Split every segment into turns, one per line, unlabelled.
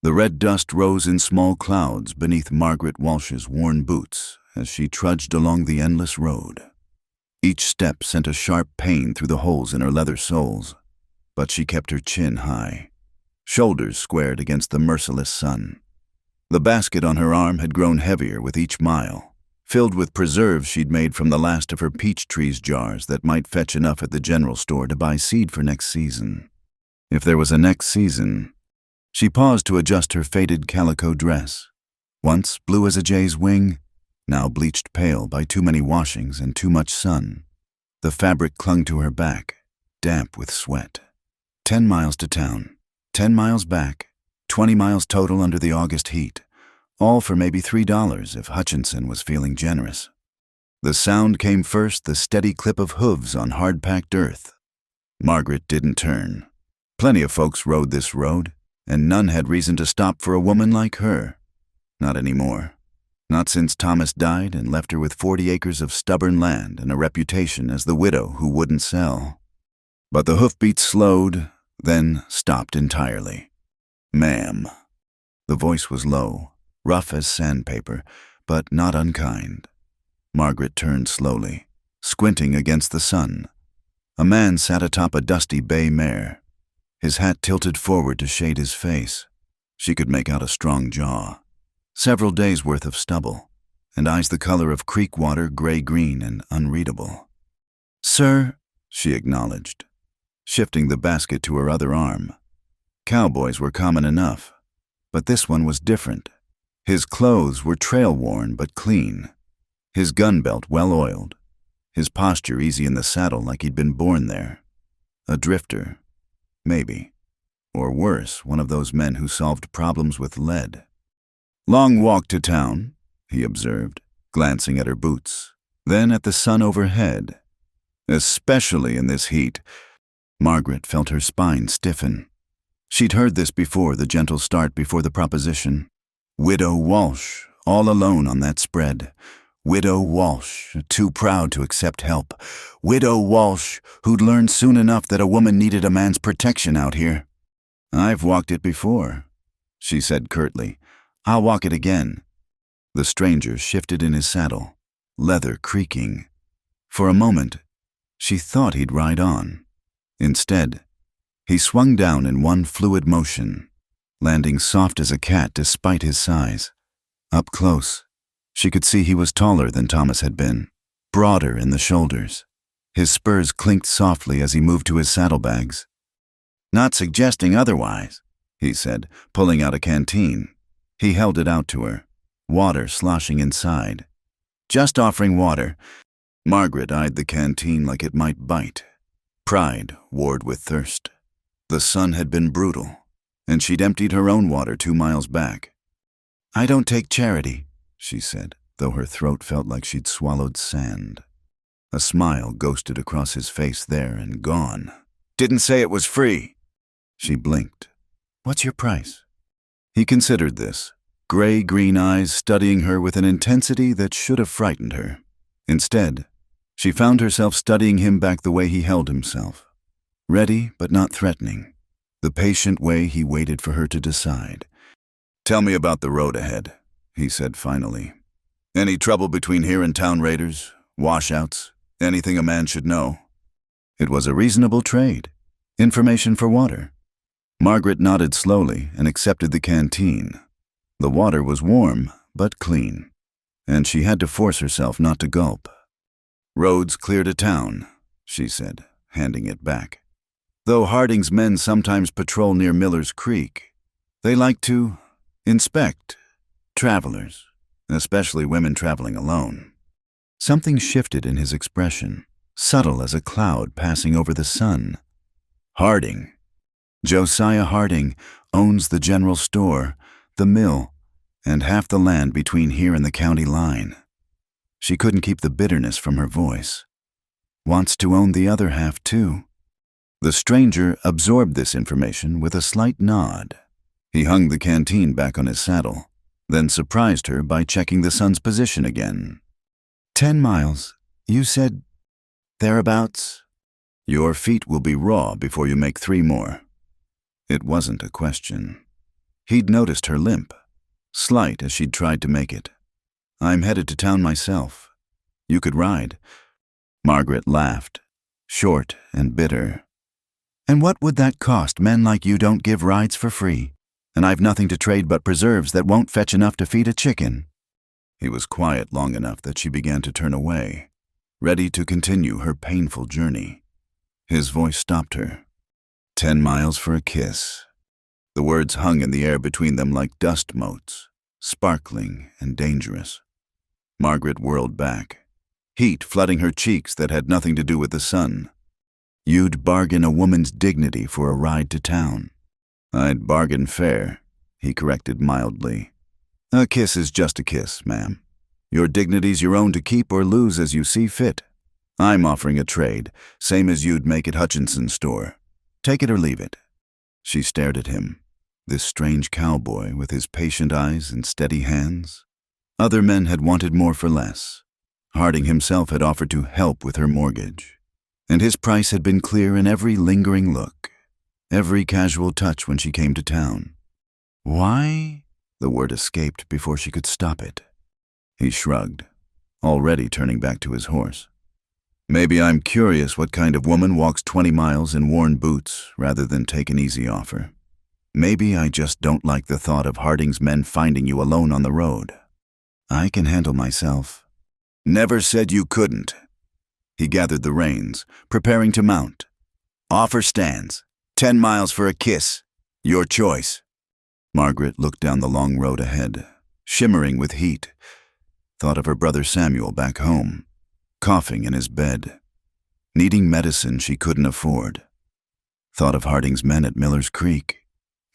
The red dust rose in small clouds beneath Margaret Walsh's worn boots as she trudged along the endless road. Each step sent a sharp pain through the holes in her leather soles, but she kept her chin high, shoulders squared against the merciless sun. The basket on her arm had grown heavier with each mile, filled with preserves she'd made from the last of her peach trees jars that might fetch enough at the general store to buy seed for next season. If there was a next season. She paused to adjust her faded calico dress, once blue as a jay's wing, now bleached pale by too many washings and too much sun. The fabric clung to her back, damp with sweat. 10 miles to town, 10 miles back, 20 miles total under the August heat, all for maybe $3 if Hutchinson was feeling generous. The sound came first, the steady clip of hooves on hard-packed earth. Margaret didn't turn. Plenty of folks rode this road, and none had reason to stop for a woman like her. Not anymore. Not since Thomas died and left her with 40 acres of stubborn land and a reputation as the widow who wouldn't sell. But the hoofbeats slowed, then stopped entirely. "Ma'am." The voice was low, rough as sandpaper, but not unkind. Margaret turned slowly, squinting against the sun. A man sat atop a dusty bay mare, his hat tilted forward to shade his face. She could make out a strong jaw, several days' worth of stubble, and eyes the color of creek water, gray-green and unreadable. "Sir," she acknowledged, shifting the basket to her other arm. Cowboys were common enough, but this one was different. His clothes were trail-worn but clean, his gun belt well-oiled, his posture easy in the saddle like he'd been born there. A drifter. Maybe. Or worse, one of those men who solved problems with lead. "Long walk to town," he observed, glancing at her boots, then at the sun overhead. "Especially in this heat." Margaret felt her spine stiffen. She'd heard this before, the gentle start before the proposition. Widow Walsh, all alone on that spread. Widow Walsh, too proud to accept help. Widow Walsh, who'd learned soon enough that a woman needed a man's protection out here. "I've walked it before," she said curtly. "I'll walk it again." The stranger shifted in his saddle, leather creaking. For a moment, she thought he'd ride on. Instead, he swung down in one fluid motion, landing soft as a cat despite his size. Up close, she could see he was taller than Thomas had been, broader in the shoulders. His spurs clinked softly as he moved to his saddlebags. "Not suggesting otherwise," he said, pulling out a canteen. He held it out to her, water sloshing inside. "Just offering water." Margaret eyed the canteen like it might bite. Pride warred with thirst. The sun had been brutal, and she'd emptied her own water 2 miles back. "I don't take charity," she said, though her throat felt like she'd swallowed sand. A smile ghosted across his face there and gone. "Didn't say it was free." She blinked. "What's your price?" He considered this, gray-green eyes studying her with an intensity that should have frightened her. Instead, she found herself studying him back the way he held himself. Ready but not threatening. The patient way he waited for her to decide. "Tell me about the road ahead," he said finally. "Any trouble between here and town raiders? Washouts? Anything a man should know?" It was a reasonable trade. Information for water. Margaret nodded slowly and accepted the canteen. The water was warm but clean, and she had to force herself not to gulp. "Roads clear to town," she said, handing it back. "Though Harding's men sometimes patrol near Miller's Creek, they like to inspect travelers, especially women traveling alone." Something shifted in his expression, subtle as a cloud passing over the sun. "Harding. Josiah Harding owns the general store, the mill, and half the land between here and the county line." She couldn't keep the bitterness from her voice. "Wants to own the other half, too." The stranger absorbed this information with a slight nod. He hung the canteen back on his saddle, then surprised her by checking the sun's position again. 10 miles. You said thereabouts? Your feet will be raw before you make 3 more. It wasn't a question. He'd noticed her limp, slight as she'd tried to make it. "I'm headed to town myself. You could ride." Margaret laughed, short and bitter. "And what would that cost? Men like you don't give rides for free. And I've nothing to trade but preserves that won't fetch enough to feed a chicken." He was quiet long enough that she began to turn away, ready to continue her painful journey. His voice stopped her. 10 miles for a kiss. The words hung in the air between them like dust motes, sparkling and dangerous. Margaret whirled back, heat flooding her cheeks that had nothing to do with the sun. "You'd bargain a woman's dignity for a ride to town." "I'd bargain fair," he corrected mildly. "A kiss is just a kiss, ma'am. Your dignity's your own to keep or lose as you see fit. I'm offering a trade, same as you'd make at Hutchinson's store. Take it or leave it." She stared at him, this strange cowboy with his patient eyes and steady hands. Other men had wanted more for less. Harding himself had offered to help with her mortgage, and his price had been clear in every lingering look, every casual touch when she came to town. "Why?" The word escaped before she could stop it. He shrugged, already turning back to his horse. "Maybe I'm curious what kind of woman walks 20 miles in worn boots rather than take an easy offer. Maybe I just don't like the thought of Harding's men finding you alone on the road. I can handle myself." "Never said you couldn't." He gathered the reins, preparing to mount. "Offer stands. 10 miles for a kiss. Your choice." Margaret looked down the long road ahead, shimmering with heat. Thought of her brother Samuel back home, coughing in his bed, needing medicine she couldn't afford. Thought of Harding's men at Miller's Creek,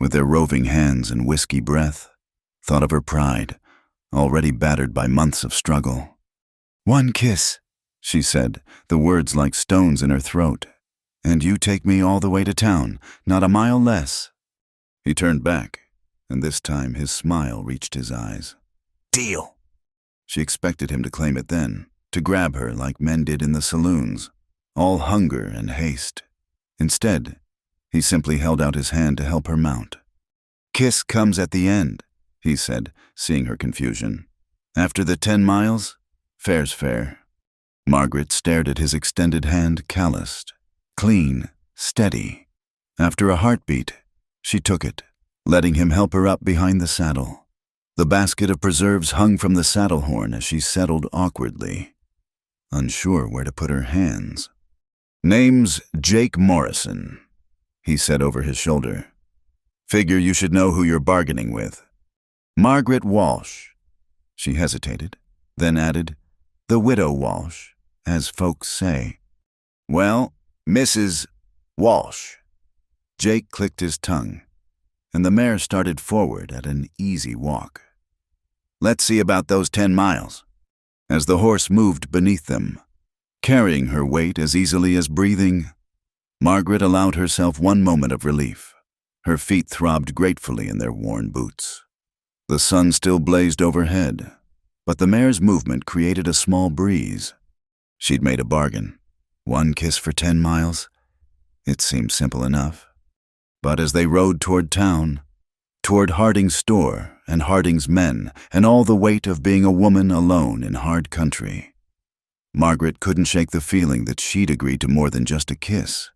with their roving hands and whiskey breath. Thought of her pride, already battered by months of struggle. "One kiss," she said, the words like stones in her throat. "And you take me all the way to town, not a mile less." He turned back, and this time his smile reached his eyes. "Deal." She expected him to claim it then, to grab her like men did in the saloons, all hunger and haste. Instead, he simply held out his hand to help her mount. "Kiss comes at the end," he said, seeing her confusion. "After the 10 miles, fair's fair." Margaret stared at his extended hand, calloused, clean, steady. After a heartbeat, she took it, letting him help her up behind the saddle. The basket of preserves hung from the saddle horn as she settled awkwardly, unsure where to put her hands. "Name's Jake Morrison," he said over his shoulder. "Figure you should know who you're bargaining with." "Margaret Walsh." She hesitated, then added, "The widow Walsh, as folks say." "Well, Mrs. Walsh." Jake clicked his tongue, and the mare started forward at an easy walk. "Let's see about those 10 miles. As the horse moved beneath them, carrying her weight as easily as breathing, Margaret allowed herself one moment of relief. Her feet throbbed gratefully in their worn boots. The sun still blazed overhead, but the mare's movement created a small breeze. She'd made a bargain. 1 kiss for 10 miles? It seemed simple enough. But as they rode toward town, toward Harding's store and Harding's men, and all the weight of being a woman alone in hard country, Margaret couldn't shake the feeling that she'd agreed to more than just a kiss.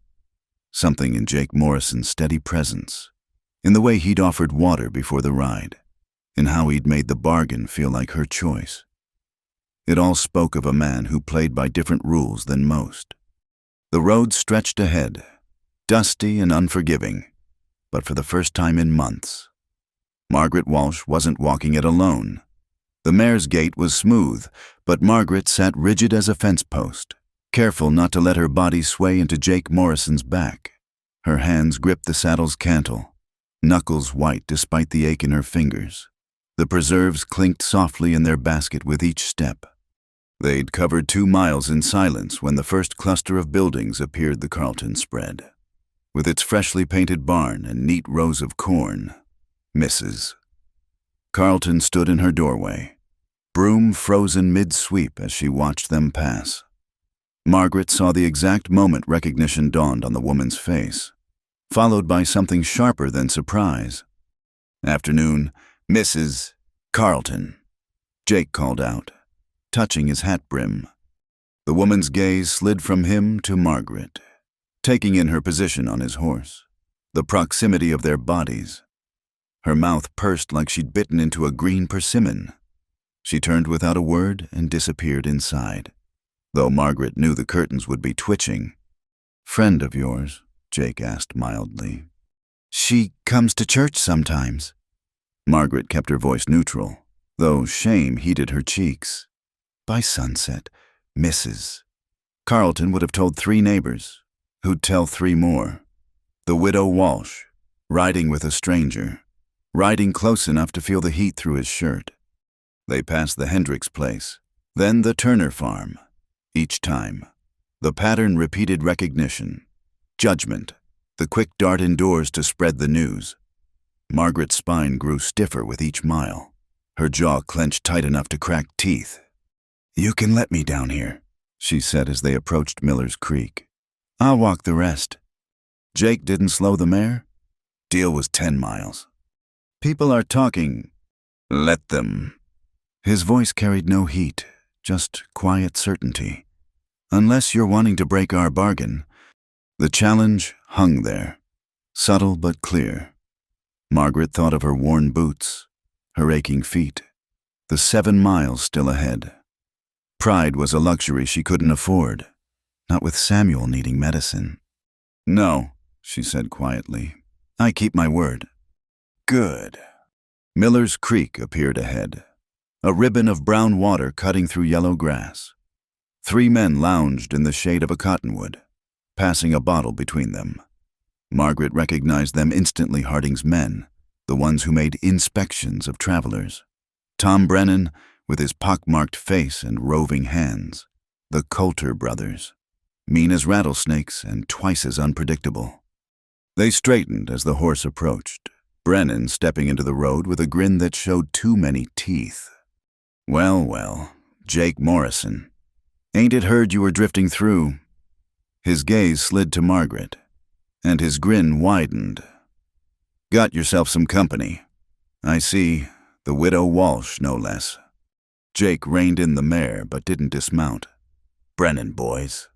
Something in Jake Morrison's steady presence, in the way he'd offered water before the ride, in how he'd made the bargain feel like her choice. It all spoke of a man who played by different rules than most. The road stretched ahead, dusty and unforgiving, but for the first time in months, Margaret Walsh wasn't walking it alone. The mare's gait was smooth, but Margaret sat rigid as a fence post, careful not to let her body sway into Jake Morrison's back. Her hands gripped the saddle's cantle, knuckles white despite the ache in her fingers. The preserves clinked softly in their basket with each step. They'd covered 2 miles in silence when the first cluster of buildings appeared the Carlton spread, with its freshly painted barn and neat rows of corn. Mrs. Carlton stood in her doorway, broom frozen mid-sweep as she watched them pass. Margaret saw the exact moment recognition dawned on the woman's face, followed by something sharper than surprise. "Afternoon, Mrs. Carlton," Jake called out, touching his hat brim. The woman's gaze slid from him to Margaret, taking in her position on his horse, the proximity of their bodies. Her mouth pursed like she'd bitten into a green persimmon. She turned without a word and disappeared inside, though Margaret knew the curtains would be twitching. "Friend of yours?" Jake asked mildly. "She comes to church sometimes." Margaret kept her voice neutral, though shame heated her cheeks. By sunset, Mrs. Carlton would have told 3 neighbors, who'd tell 3 more. The widow Walsh, riding with a stranger, riding close enough to feel the heat through his shirt. They passed the Hendricks place, then the Turner farm. Each time, the pattern repeated recognition, judgment, the quick dart indoors to spread the news. Margaret's spine grew stiffer with each mile, her jaw clenched tight enough to crack teeth. "You can let me down here," she said as they approached Miller's Creek. "I'll walk the rest." Jake didn't slow the mare. Deal was 10 miles. "People are talking. Let them." His voice carried no heat, just quiet certainty. "Unless you're wanting to break our bargain." The challenge hung there, subtle but clear. Margaret thought of her worn boots, her aching feet, the 7 miles still ahead. Pride was a luxury she couldn't afford, not with Samuel needing medicine. "No," she said quietly. "I keep my word." "Good." Miller's Creek appeared ahead, a ribbon of brown water cutting through yellow grass. 3 men lounged in the shade of a cottonwood, passing a bottle between them. Margaret recognized them instantly, Harding's men, the ones who made inspections of travelers. Tom Brennan, with his pockmarked face and roving hands. The Coulter brothers, mean as rattlesnakes and twice as unpredictable. They straightened as the horse approached, Brennan stepping into the road with a grin that showed too many teeth. "Well, well, Jake Morrison. Ain't it heard you were drifting through?" His gaze slid to Margaret, and his grin widened. "Got yourself some company. I see, the widow Walsh, no less." Jake reined in the mare but didn't dismount. "Brennan, boys.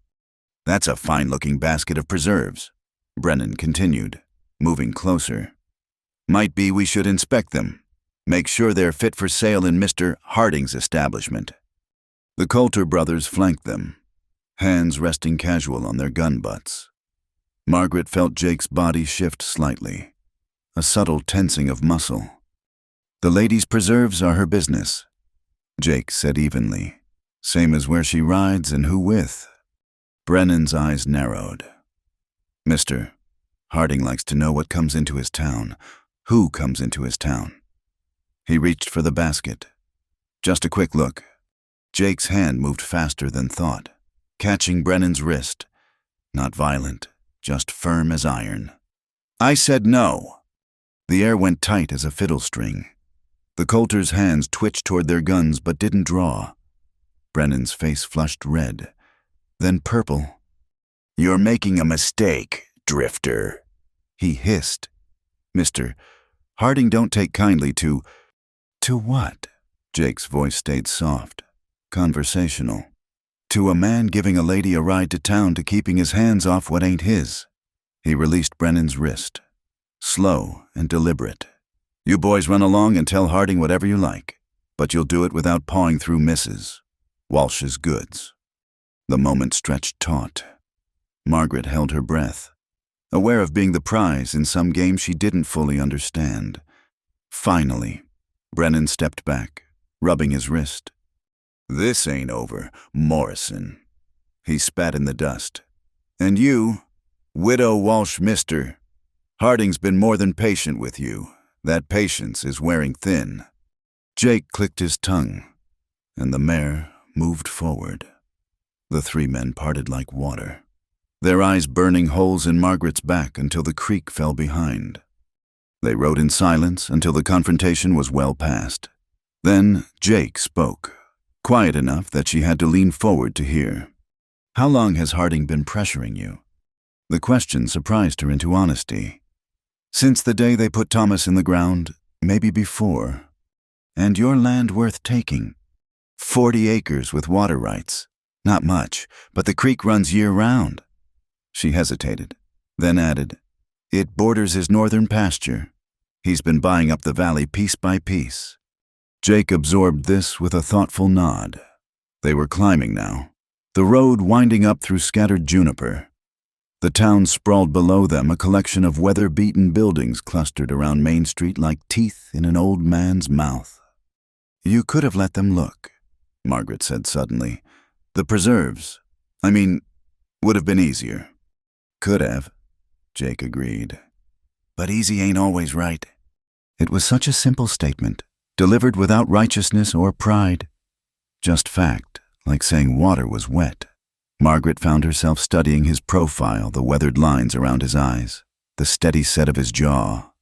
That's a fine-looking basket of preserves," Brennan continued, moving closer. "Might be we should inspect them. Make sure they're fit for sale in Mr. Harding's establishment." The Coulter brothers flanked them, hands resting casual on their gun butts. Margaret felt Jake's body shift slightly, a subtle tensing of muscle. "The lady's preserves are her business," Jake said evenly. "Same as where she rides and who with." Brennan's eyes narrowed. "Mr. Harding likes to know what comes into his town, who comes into his town." He reached for the basket. Just a quick look. Jake's hand moved faster than thought, catching Brennan's wrist. Not violent, just firm as iron. "I said no." The air went tight as a fiddle string. The Coulter's hands twitched toward their guns but didn't draw. Brennan's face flushed red, then purple. "You're making a mistake, drifter," he hissed. "Mr. Harding don't take kindly to—" "To what?" Jake's voice stayed soft, conversational. "To a man giving a lady a ride to town to keeping his hands off what ain't his." He released Brennan's wrist, slow and deliberate. "You boys run along and tell Harding whatever you like, but you'll do it without pawing through Mrs. Walsh's goods." The moment stretched taut. Margaret held her breath, aware of being the prize in some game she didn't fully understand. Finally, Brennan stepped back, rubbing his wrist. "This ain't over, Morrison." He spat in the dust. "And you, widow Walsh mister, Harding's been more than patient with you. That patience is wearing thin." Jake clicked his tongue, and the mare moved forward. The 3 men parted like water, their eyes burning holes in Margaret's back until the creek fell behind. They rode in silence until the confrontation was well past. Then Jake spoke, quiet enough that she had to lean forward to hear. "How long has Harding been pressuring you?" The question surprised her into honesty. "Since the day they put Thomas in the ground, Maybe before. And your land worth taking. 40 acres with water rights. Not much, but the creek runs year-round. She hesitated, then added, It borders his northern pasture. He's been buying up the valley piece by piece. Jake absorbed this with a thoughtful nod. They were climbing now, the road winding up through scattered juniper. The town sprawled below them, a collection of weather-beaten buildings clustered around Main Street like teeth in an old man's mouth. You could have let them look, Margaret said suddenly. The preserves, would have been easier. Could have, Jake agreed. But easy ain't always right. It was such a simple statement, delivered without righteousness or pride. Just fact, like saying water was wet. Margaret found herself studying his profile, the weathered lines around his eyes, the steady set of his jaw.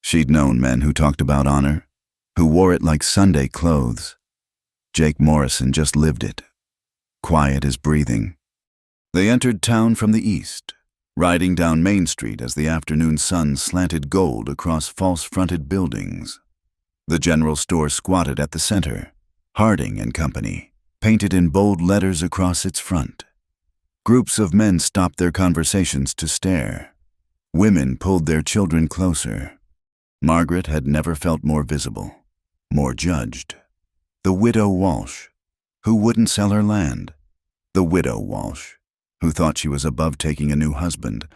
She'd known men who talked about honor, who wore it like Sunday clothes. Jake Morrison just lived it, quiet as breathing. They entered town from the east, riding down Main Street as the afternoon sun slanted gold across false-fronted buildings. The general store squatted at the center, Harding and Company, painted in bold letters across its front. Groups of men stopped their conversations to stare. Women pulled their children closer. Margaret had never felt more visible, more judged. The widow Walsh, who wouldn't sell her land. The widow Walsh, who thought she was above taking a new husband.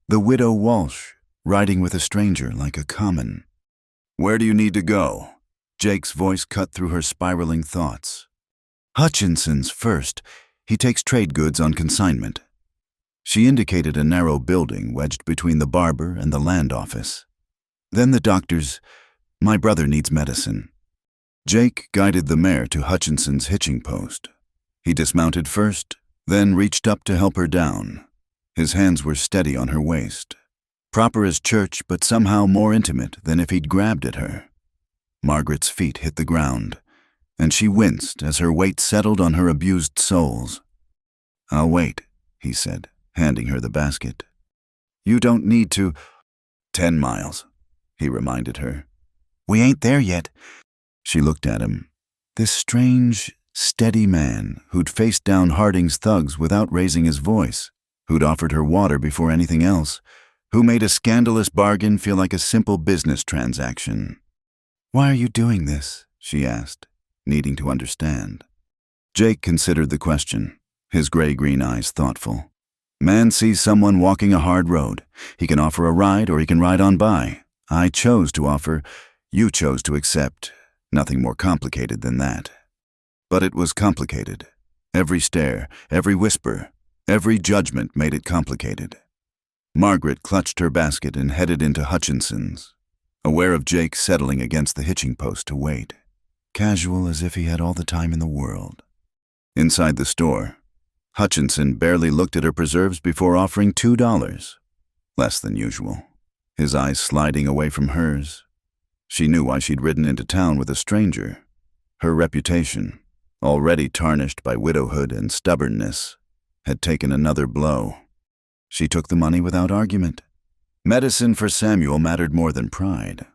The widow Walsh, riding with a stranger like a common. Where do you need to go? Jake's voice cut through her spiraling thoughts. Hutchinson's first. He takes trade goods on consignment. She indicated a narrow building wedged between the barber and the land office. Then the doctor's. My brother needs medicine. Jake guided the mare to Hutchinson's hitching post. He dismounted first, then reached up to help her down. His hands were steady on her waist. Proper as church, but somehow more intimate than if he'd grabbed at her. Margaret's feet hit the ground, and she winced as her weight settled on her abused soles. I'll wait, he said, handing her the basket. You don't need to. 10 miles, he reminded her. We ain't there yet. She looked at him. This strange, steady man who'd faced down Harding's thugs without raising his voice, who'd offered her water before anything else, who made a scandalous bargain feel like a simple business transaction. Why are you doing this? She asked, needing to understand. Jake considered the question, his gray-green eyes thoughtful. Man sees someone walking a hard road. He can offer a ride or he can ride on by. I chose to offer. You chose to accept. Nothing more complicated than that. But it was complicated. Every stare, every whisper, every judgment made it complicated. Margaret clutched her basket and headed into Hutchinson's, aware of Jake settling against the hitching post to wait, casual as if he had all the time in the world. Inside the store, Hutchinson barely looked at her preserves before offering $2, less than usual, his eyes sliding away from hers. She knew why she'd ridden into town with a stranger. Her reputation, already tarnished by widowhood and stubbornness, had taken another blow. She took the money without argument. Medicine for Samuel mattered more than pride.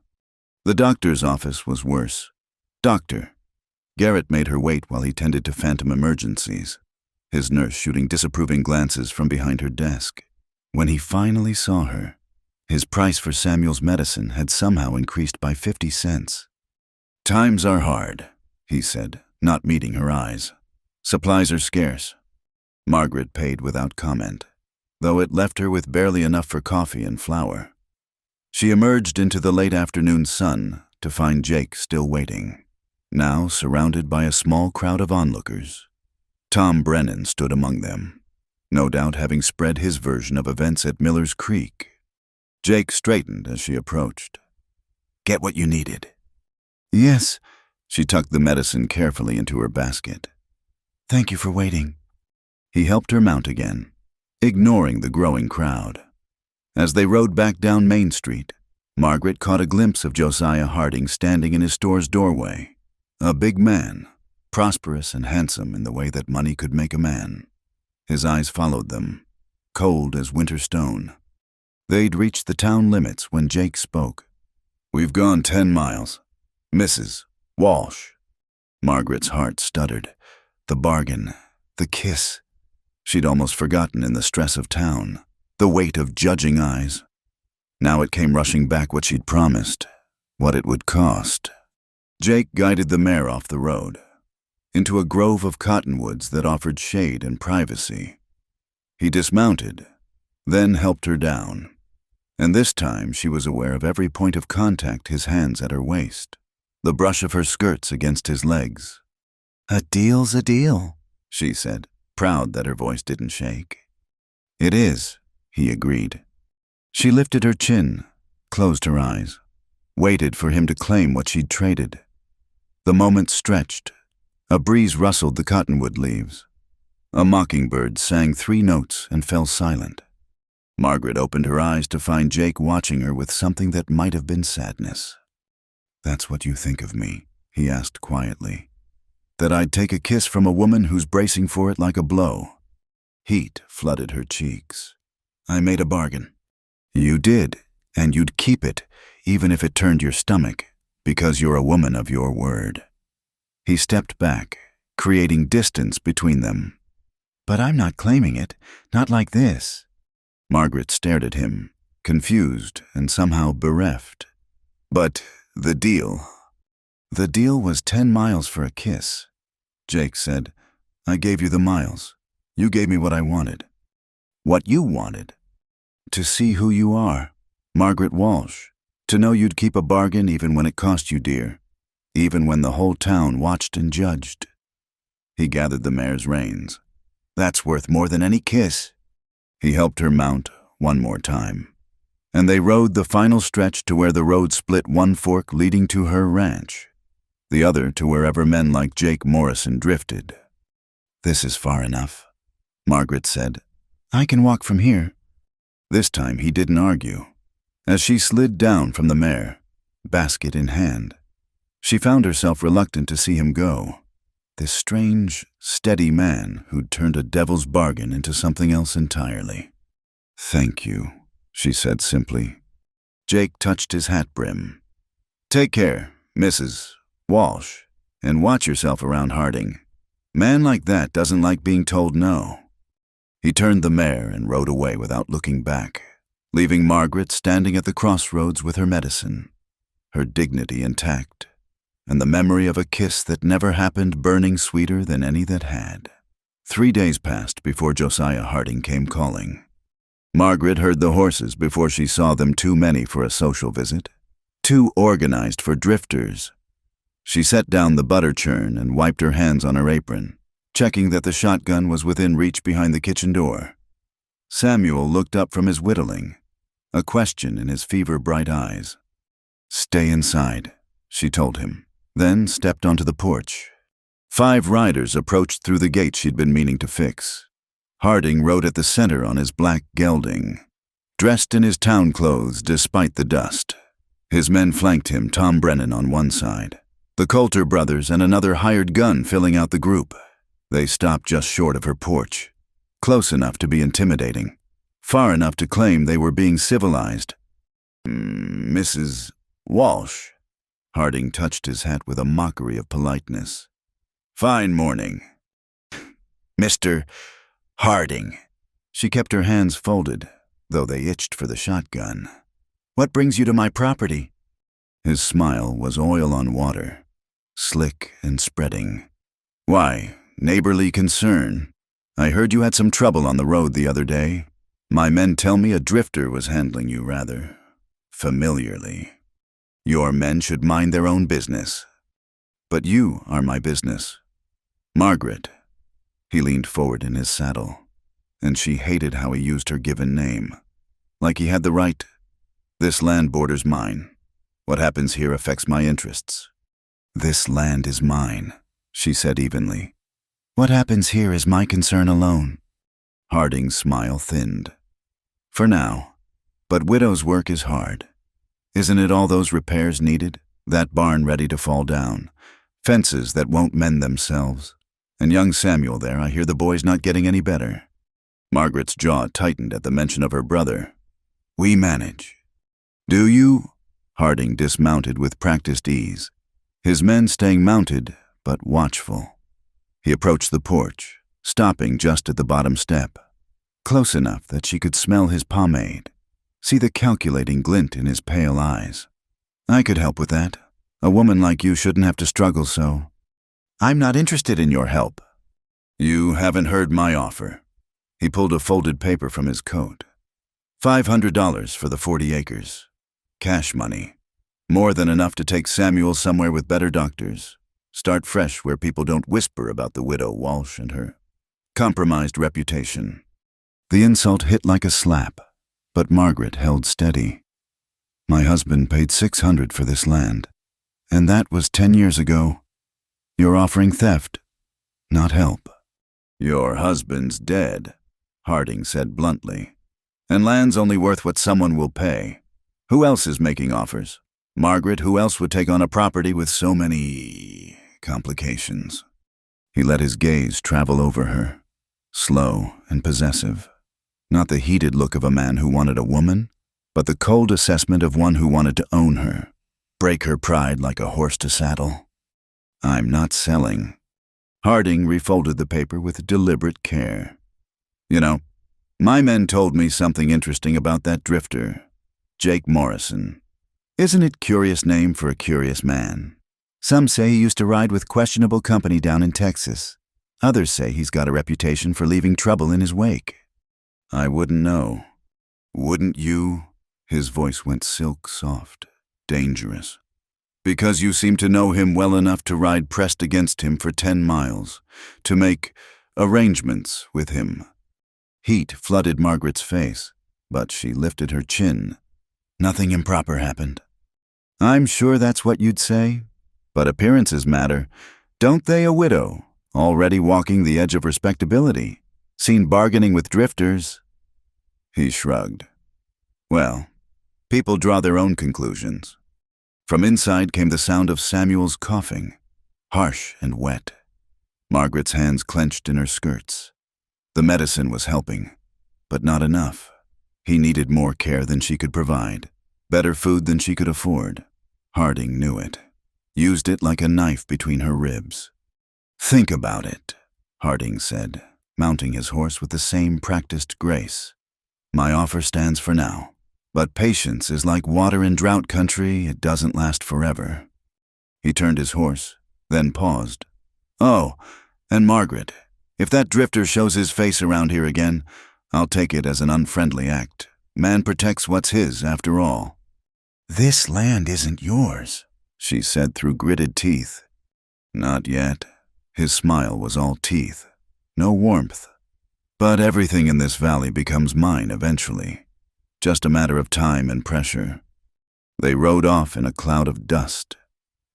The doctor's office was worse. Doctor. Garrett made her wait while he tended to phantom emergencies, his nurse shooting disapproving glances from behind her desk. When he finally saw her, his price for Samuel's medicine had somehow increased by 50 cents. Times are hard, he said, not meeting her eyes. Supplies are scarce. Margaret paid without comment, though it left her with barely enough for coffee and flour. She emerged into the late afternoon sun to find Jake still waiting, now surrounded by a small crowd of onlookers. Tom Brennan stood among them, no doubt having spread his version of events at Miller's Creek. Jake straightened as she approached. Get what you needed. Yes, she tucked the medicine carefully into her basket. Thank you for waiting. He helped her mount again, ignoring the growing crowd. As they rode back down Main Street, Margaret caught a glimpse of Josiah Harding standing in his store's doorway. A big man, prosperous and handsome in the way that money could make a man. His eyes followed them, cold as winter stone. They'd reached the town limits when Jake spoke. We've gone 10 miles. Mrs. Walsh. Margaret's heart stuttered. The bargain. The kiss. She'd almost forgotten in the stress of town. The weight of judging eyes. Now it came rushing back what she'd promised. What it would cost. Jake guided the mare off the road. Into a grove of cottonwoods that offered shade and privacy. He dismounted, then helped her down. And this time she was aware of every point of contact, his hands at her waist, the brush of her skirts against his legs. "A deal's a deal," she said, proud that her voice didn't shake. "It is," he agreed. She lifted her chin, closed her eyes, waited for him to claim what she'd traded. The moment stretched. A breeze rustled the cottonwood leaves. A mockingbird sang 3 notes and fell silent. Margaret opened her eyes to find Jake watching her with something that might have been sadness. "That's what you think of me?" he asked quietly. "That I'd take a kiss from a woman who's bracing for it like a blow?" Heat flooded her cheeks. "I made a bargain." "You did, and you'd keep it, even if it turned your stomach, because you're a woman of your word." He stepped back, creating distance between them. "But I'm not claiming it, not like this." Margaret stared at him, confused and somehow bereft. "But the deal?" "The deal was 10 miles for a kiss," Jake said. "I gave you the miles. You gave me what I wanted." "What you wanted?" "To see who you are, Margaret Walsh. To know you'd keep a bargain even when it cost you dear. Even when the whole town watched and judged." He gathered the mare's reins. "That's worth more than any kiss." He helped her mount one more time, and they rode the final stretch to where the road split, one fork leading to her ranch, the other to wherever men like Jake Morrison drifted. "This is far enough," Margaret said. "I can walk from here." This time he didn't argue. As she slid down from the mare, basket in hand, she found herself reluctant to see him go. This strange, steady man who'd turned a devil's bargain into something else entirely. "Thank you," she said simply. Jake touched his hat brim. "Take care, Mrs. Walsh, and watch yourself around Harding. Man like that doesn't like being told no." He turned the mare and rode away without looking back, leaving Margaret standing at the crossroads with her medicine, her dignity intact, and the memory of a kiss that never happened burning sweeter than any that had. 3 days passed before Josiah Harding came calling. Margaret heard the horses before she saw them too many for a social visit, too organized for drifters. She set down the butter churn and wiped her hands on her apron, checking that the shotgun was within reach behind the kitchen door. Samuel looked up from his whittling, a question in his fever-bright eyes. "Stay inside," she told him, then stepped onto the porch. 5 riders approached through the gate she'd been meaning to fix. Harding rode at the center on his black gelding, dressed in his town clothes despite the dust. His men flanked him, Tom Brennan on one side, the Coulter brothers and another hired gun filling out the group. They stopped just short of her porch, close enough to be intimidating, far enough to claim they were being civilized. "Mrs. Walsh." Harding touched his hat with a mockery of politeness. "Fine morning." "Mr. Harding." She kept her hands folded, though they itched for the shotgun. "What brings you to my property?" His smile was oil on water, slick and spreading. "Why, neighborly concern. I heard you had some trouble on the road the other day. My men tell me a drifter was handling you rather familiarly. Your men should mind their own business. But you are my business. Margaret." He leaned forward in his saddle, and she hated how he used her given name. Like he had the right. "This land borders mine. What happens here affects my interests." "This land is mine," she said evenly. "What happens here is my concern alone." Harding's smile thinned. "For now. But widow's work is hard. Isn't it all those repairs needed? That barn ready to fall down. Fences that won't mend themselves. And young Samuel there, I hear the boy's not getting any better." Margaret's jaw tightened at the mention of her brother. "We manage." "Do you?" Harding dismounted with practiced ease, his men staying mounted but watchful. He approached the porch, stopping just at the bottom step, close enough that she could smell his pomade, see the calculating glint in his pale eyes. "I could help with that. A woman like you shouldn't have to struggle so." "I'm not interested in your help." "You haven't heard my offer." He pulled a folded paper from his coat. $500 for the 40 acres. Cash money. More than enough to take Samuel somewhere with better doctors. Start fresh where people don't whisper about the widow Walsh and her compromised reputation. The insult hit like a slap, but Margaret held steady. "My husband paid $600 for this land, and that was 10 years ago. You're offering theft, not help." "Your husband's dead," Harding said bluntly. "And land's only worth what someone will pay. Who else is making offers? Margaret, who else would take on a property with so many complications?" He let his gaze travel over her, slow and possessive. Not the heated look of a man who wanted a woman, but the cold assessment of one who wanted to own her, break her pride like a horse to saddle. "I'm not selling." Harding refolded the paper with deliberate care. "You know, my men told me something interesting about that drifter, Jake Morrison. Isn't it a curious name for a curious man? Some say he used to ride with questionable company down in Texas. Others say he's got a reputation for leaving trouble in his wake." "I wouldn't know." "Wouldn't you?" His voice went silk soft, dangerous. "Because you seem to know him well enough to ride pressed against him for 10 miles, to make arrangements with him." Heat flooded Margaret's face, but she lifted her chin. "Nothing improper happened." "I'm sure that's what you'd say, but appearances matter. Don't they, a widow, already walking the edge of respectability, seen bargaining with drifters?" He shrugged. "Well, people draw their own conclusions." From inside came the sound of Samuel's coughing, harsh and wet. Margaret's hands clenched in her skirts. The medicine was helping, but not enough. He needed more care than she could provide, better food than she could afford. Harding knew it, used it like a knife between her ribs. "Think about it," Harding said, mounting his horse with the same practiced grace. "My offer stands for now, but patience is like water in drought country, it doesn't last forever." He turned his horse, then paused. "Oh, and Margaret, if that drifter shows his face around here again, I'll take it as an unfriendly act. Man protects what's his, after all." "This land isn't yours," she said through gritted teeth. "Not yet." His smile was all teeth, no warmth. "But everything in this valley becomes mine eventually. Just a matter of time and pressure." They rode off in a cloud of dust,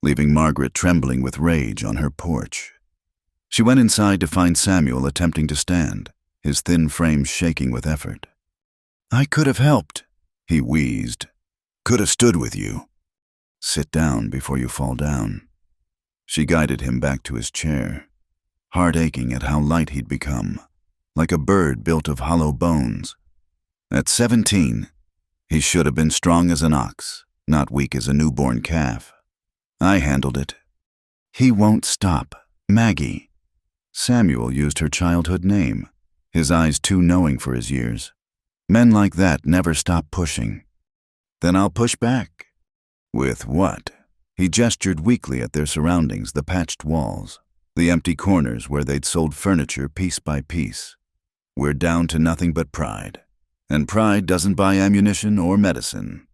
leaving Margaret trembling with rage on her porch. She went inside to find Samuel attempting to stand, his thin frame shaking with effort. "I could have helped," he wheezed. "Could have stood with you." "Sit down before you fall down." She guided him back to his chair, heart aching at how light he'd become, like a bird built of hollow bones. At 17, he should have been strong as an ox, not weak as a newborn calf. "I handled it." "He won't stop. Maggie." Samuel used her childhood name, his eyes too knowing for his years. Men like that never stop pushing. "Then I'll push back." "With what?" He gestured weakly at their surroundings, the patched walls, the empty corners where they'd sold furniture piece by piece. "We're down to nothing but pride. And pride doesn't buy ammunition or medicine."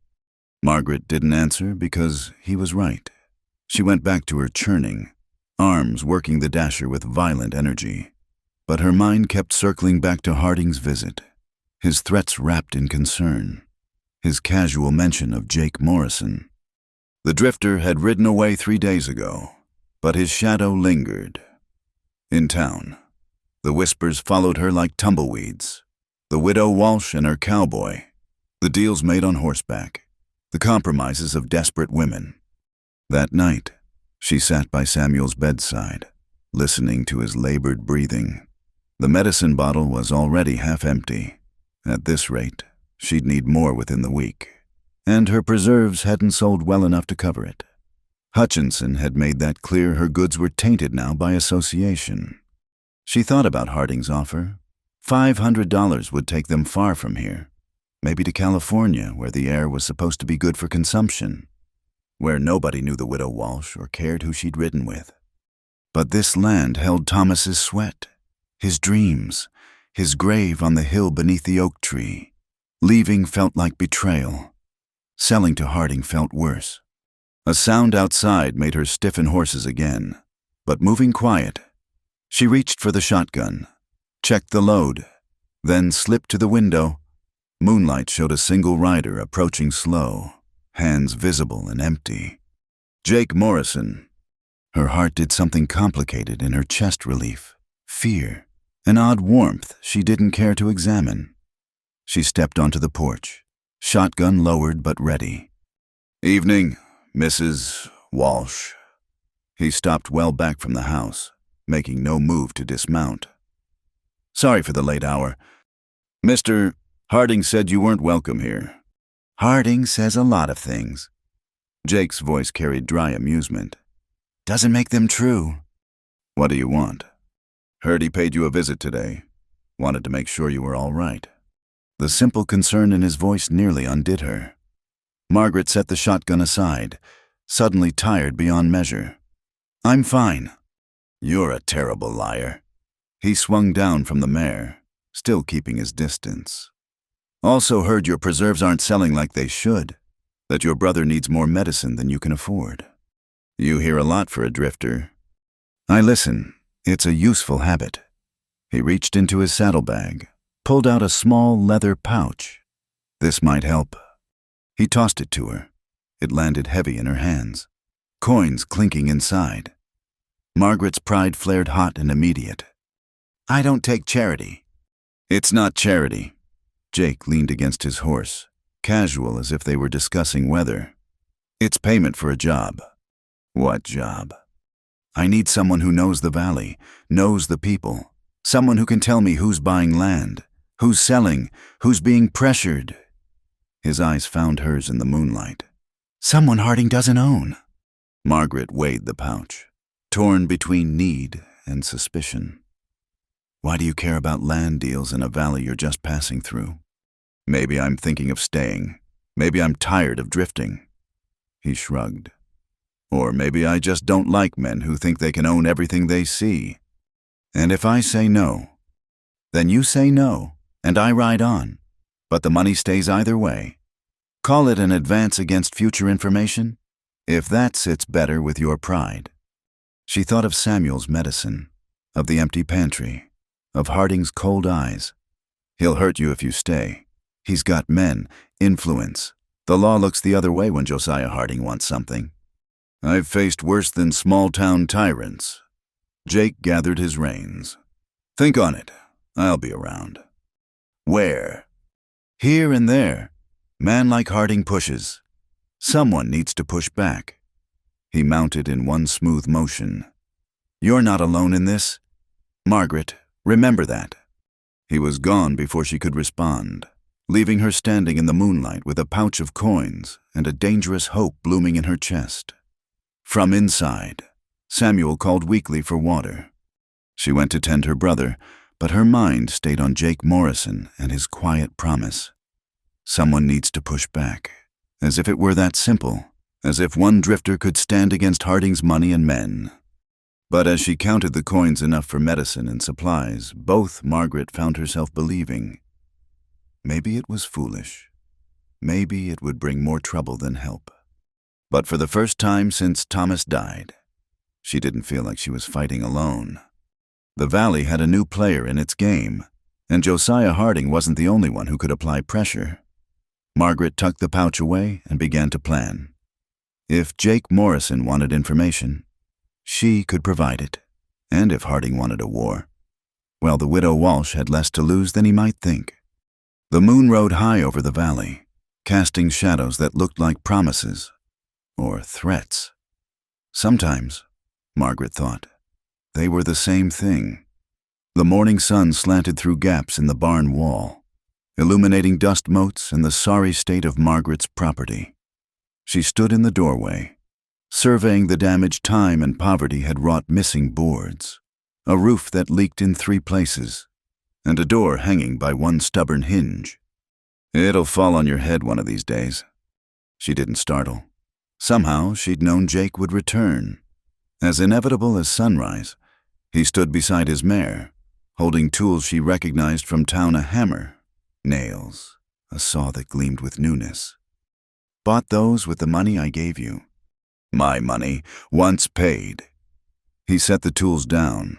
Margaret didn't answer because he was right. She went back to her churning, arms working the dasher with violent energy. But her mind kept circling back to Harding's visit, his threats wrapped in concern, his casual mention of Jake Morrison. The drifter had ridden away 3 days ago, but his shadow lingered. In town, the whispers followed her like tumbleweeds. The widow Walsh and her cowboy, the deals made on horseback, the compromises of desperate women. That night, she sat by Samuel's bedside, listening to his labored breathing. The medicine bottle was already half empty. At this rate, she'd need more within the week. and her preserves hadn't sold well enough to cover it. Hutchinson had made that clear. Her goods were tainted now by association. She thought about Harding's offer. $500 would take them far from here, maybe to California, where the air was supposed to be good for consumption, where nobody knew the widow Walsh or cared who she'd ridden with. But this land held Thomas's sweat, his dreams, his grave on the hill beneath the oak tree. Leaving felt like betrayal. Selling to Harding felt worse. A sound outside made her stiffen horses again, but moving quiet. She reached for the shotgun, checked the load, then slipped to the window. Moonlight showed a single rider approaching slow, hands visible and empty. Jake Morrison. Her heart did something complicated in her chest relief, fear, an odd warmth she didn't care to examine. She stepped onto the porch, shotgun lowered but ready. "Evening, Mrs. Walsh." He stopped well back from the house, making no move to dismount. "Sorry for the late hour. Mr. Harding said you weren't welcome here." "Harding says a lot of things." Jake's voice carried dry amusement. "Doesn't make them true." "What do you want?" "Heard he paid you a visit today. Wanted to make sure you were all right." The simple concern in his voice nearly undid her. Margaret set the shotgun aside, suddenly tired beyond measure. "I'm fine." "You're a terrible liar." He swung down from the mare, still keeping his distance. "Also heard your preserves aren't selling like they should, that your brother needs more medicine than you can afford." "You hear a lot for a drifter." "I listen. It's a useful habit." He reached into his saddlebag, pulled out a small leather pouch. "This might help." He tossed it to her. It landed heavy in her hands, coins clinking inside. Margaret's pride flared hot and immediate. "I don't take charity." "It's not charity." Jake leaned against his horse, casual as if they were discussing weather. "It's payment for a job." "What job?" "I need someone who knows the valley, knows the people, someone who can tell me who's buying land, who's selling, who's being pressured." His eyes found hers in the moonlight. "Someone Harding doesn't own." Margaret weighed the pouch, torn between need and suspicion. "Why do you care about land deals in a valley you're just passing through?" "Maybe I'm thinking of staying. Maybe I'm tired of drifting." He shrugged. "Or maybe I just don't like men who think they can own everything they see." "And if I say no?" "Then you say no, and I ride on. But the money stays either way. Call it an advance against future information, if that sits better with your pride." She thought of Samuel's medicine, of the empty pantry, of Harding's cold eyes. "He'll hurt you if you stay. He's got men, influence. The law looks the other way when Josiah Harding wants something." "I've faced worse than small-town tyrants." Jake gathered his reins. "Think on it. I'll be around." "Where?" "Here and there. Man like Harding pushes. Someone needs to push back." He mounted in one smooth motion. "You're not alone in this. Margaret, remember that." He was gone before she could respond, leaving her standing in the moonlight with a pouch of coins and a dangerous hope blooming in her chest. From inside, Samuel called weakly for water. She went to tend her brother, but her mind stayed on Jake Morrison and his quiet promise. Someone needs to push back, as if it were that simple, as if one drifter could stand against Harding's money and men. But as she counted the coins enough for medicine and supplies, both Margaret found herself believing. Maybe it was foolish. Maybe it would bring more trouble than help. But for the first time since Thomas died, she didn't feel like she was fighting alone. The valley had a new player in its game, and Josiah Harding wasn't the only one who could apply pressure. Margaret tucked the pouch away and began to plan. If Jake Morrison wanted information, she could provide it. And if Harding wanted a war, well, the widow Walsh had less to lose than he might think. The moon rode high over the valley, casting shadows that looked like promises or threats. Sometimes, Margaret thought, they were the same thing. The morning sun slanted through gaps in the barn wall. illuminating dust motes and the sorry state of Margaret's property. She stood in the doorway, surveying the damage time and poverty had wrought: missing boards, a roof that leaked in 3 places, and a door hanging by one stubborn hinge. "It'll fall on your head one of these days." She didn't startle. Somehow she'd known Jake would return. As inevitable as sunrise, he stood beside his mare, holding tools she recognized from town: a hammer, nails, a saw that gleamed with newness. "Bought those with the money I gave you." "My money, once paid." He set the tools down,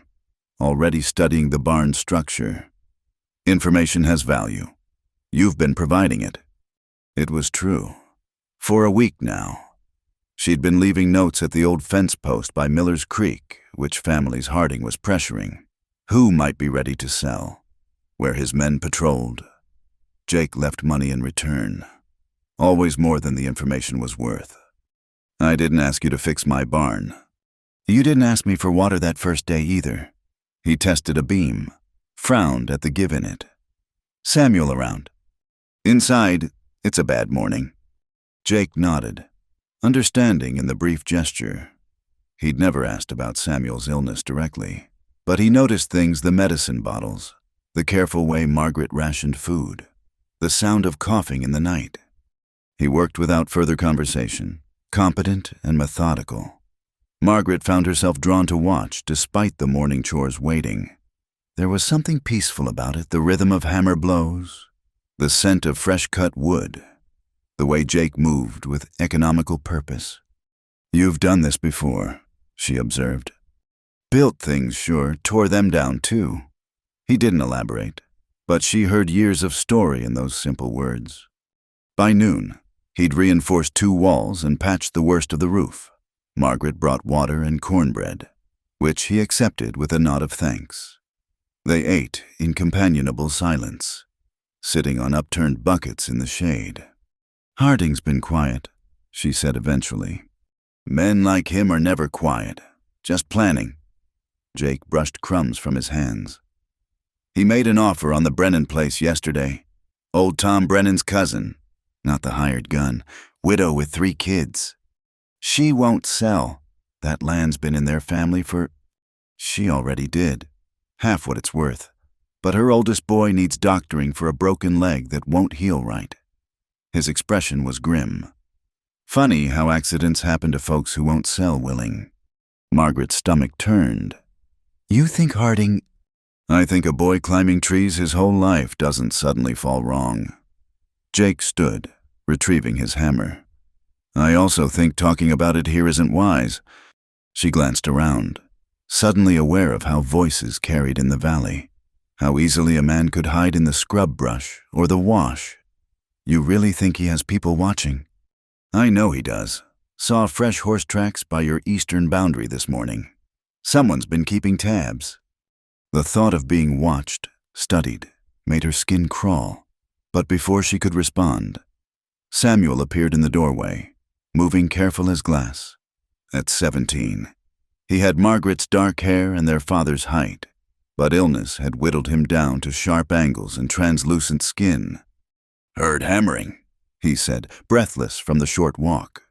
already studying the barn structure. "Information has value. You've been providing it." It was true. For a week now. She'd been leaving notes at the old fence post by Miller's Creek, which families Harding was pressuring. Who might be ready to sell? Where his men patrolled. Jake left money in return. Always more than the information was worth. "I didn't ask you to fix my barn." "You didn't ask me for water that first day either." He tested a beam, frowned at the give in it. "Samuel around?" "Inside. It's a bad morning." Jake nodded, understanding in the brief gesture. He'd never asked about Samuel's illness directly, but he noticed things: the medicine bottles, the careful way Margaret rationed food, the sound of coughing in the night. He worked without further conversation, competent and methodical. Margaret found herself drawn to watch despite the morning chores waiting. There was something peaceful about it: the rhythm of hammer blows, the scent of fresh-cut wood, the way Jake moved with economical purpose. "You've done this before," she observed. "Built things, sure, tore them down too." He didn't elaborate, but she heard years of story in those simple words. By noon, he'd reinforced 2 walls and patched the worst of the roof. Margaret brought water and cornbread, which he accepted with a nod of thanks. They ate in companionable silence, sitting on upturned buckets in the shade. "Harding's been quiet," she said eventually. "Men like him are never quiet, just planning." Jake brushed crumbs from his hands. "He made an offer on the Brennan place yesterday. Old Tom Brennan's cousin, not the hired gun, widow with 3 kids. She won't sell. That land's been in their family for—" She already did, half what it's worth. But her oldest boy needs doctoring for a broken leg that won't heal right. His expression was grim. Funny how accidents happen to folks who won't sell willing. Margaret's stomach turned. "You think Harding—" "I think a boy climbing trees his whole life doesn't suddenly fall wrong." Jake stood, retrieving his hammer. "I also think talking about it here isn't wise." She glanced around, suddenly aware of how voices carried in the valley, how easily a man could hide in the scrub brush or the wash. "You really think he has people watching?" "I know he does. Saw fresh horse tracks by your eastern boundary this morning. Someone's been keeping tabs." The thought of being watched, studied, made her skin crawl. But before she could respond, Samuel appeared in the doorway, moving careful as glass. At 17, he had Margaret's dark hair and their father's height, but illness had whittled him down to sharp angles and translucent skin. "Heard hammering," he said, breathless from the short walk.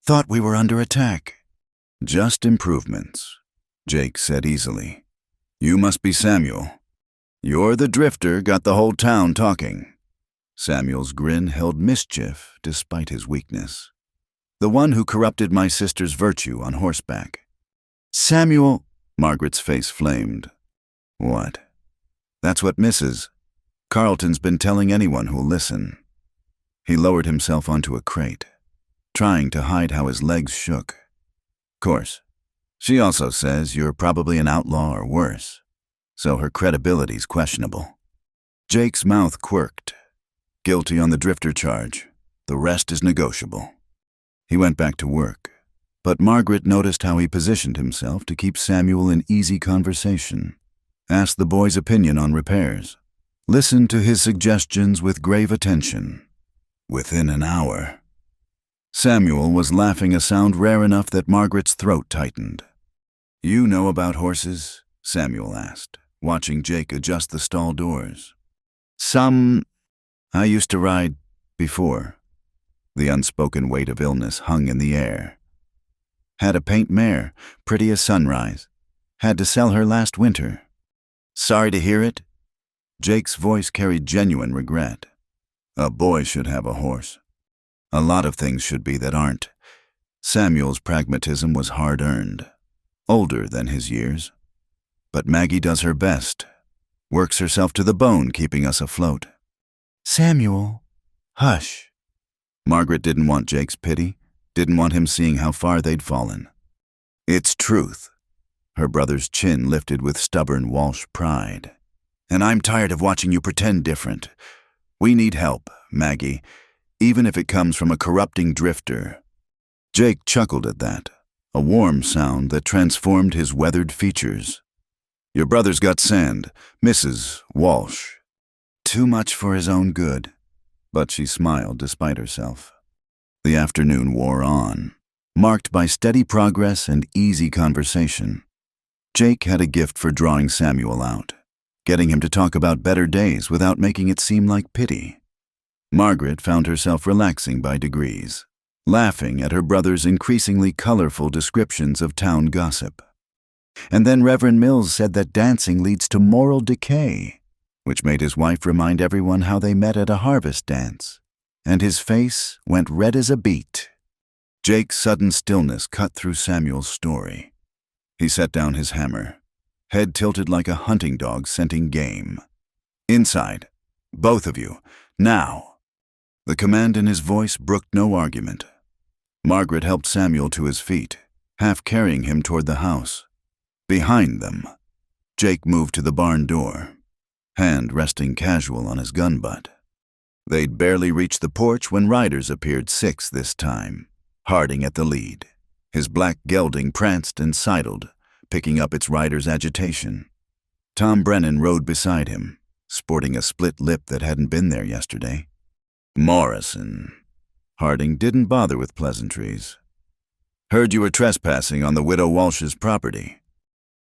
"Thought we were under attack." "Just improvements," Jake said easily. "You must be Samuel. You're the drifter got the whole town talking." Samuel's grin held mischief despite his weakness. "The one who corrupted my sister's virtue on horseback." "Samuel—" Margaret's face flamed. "What?" "That's what Mrs. Carlton's been telling anyone who'll listen." He lowered himself onto a crate, trying to hide how his legs shook. "Course. She also says you're probably an outlaw or worse, so her credibility's questionable." Jake's mouth quirked. "Guilty on the drifter charge. The rest is negotiable." He went back to work, but Margaret noticed how he positioned himself to keep Samuel in easy conversation, asked the boy's opinion on repairs, listened to his suggestions with grave attention. Within an hour, Samuel was laughing, a sound rare enough that Margaret's throat tightened. "You know about horses?" Samuel asked, watching Jake adjust the stall doors. "Some," I used to ride before. The unspoken weight of illness hung in the air. Had a paint mare, pretty as sunrise. Had to sell her last winter. Sorry to hear it. Jake's voice carried genuine regret. A boy should have a horse. A lot of things should be that aren't. Samuel's pragmatism was hard-earned, older than his years. But Maggie does her best, works herself to the bone keeping us afloat. Samuel, hush. Margaret didn't want Jake's pity, didn't want him seeing how far they'd fallen. It's truth. Her brother's chin lifted with stubborn Walsh pride. And I'm tired of watching you pretend different. We need help, Maggie, even if it comes from a corrupting drifter. Jake chuckled at that, a warm sound that transformed his weathered features. Your brother's got sand, Mrs. Walsh. Too much for his own good. But she smiled despite herself. The afternoon wore on, marked by steady progress and easy conversation. Jake had a gift for drawing Samuel out, getting him to talk about better days without making it seem like pity. Margaret found herself relaxing by degrees, laughing at her brother's increasingly colorful descriptions of town gossip. And then Reverend Mills said that dancing leads to moral decay, which made his wife remind everyone how they met at a harvest dance, and his face went red as a beet. Jake's sudden stillness cut through Samuel's story. He set down his hammer, head tilted like a hunting dog scenting game. Inside, both of you, now. The command in his voice brooked no argument. Margaret helped Samuel to his feet, half carrying him toward the house. Behind them, Jake moved to the barn door, hand resting casual on his gun butt. They'd barely reached the porch when riders appeared, 6 this time, Harding at the lead. His black gelding pranced and sidled, picking up its rider's agitation. Tom Brennan rode beside him, sporting a split lip that hadn't been there yesterday. Morrison. Harding didn't bother with pleasantries. Heard you were trespassing on the widow Walsh's property.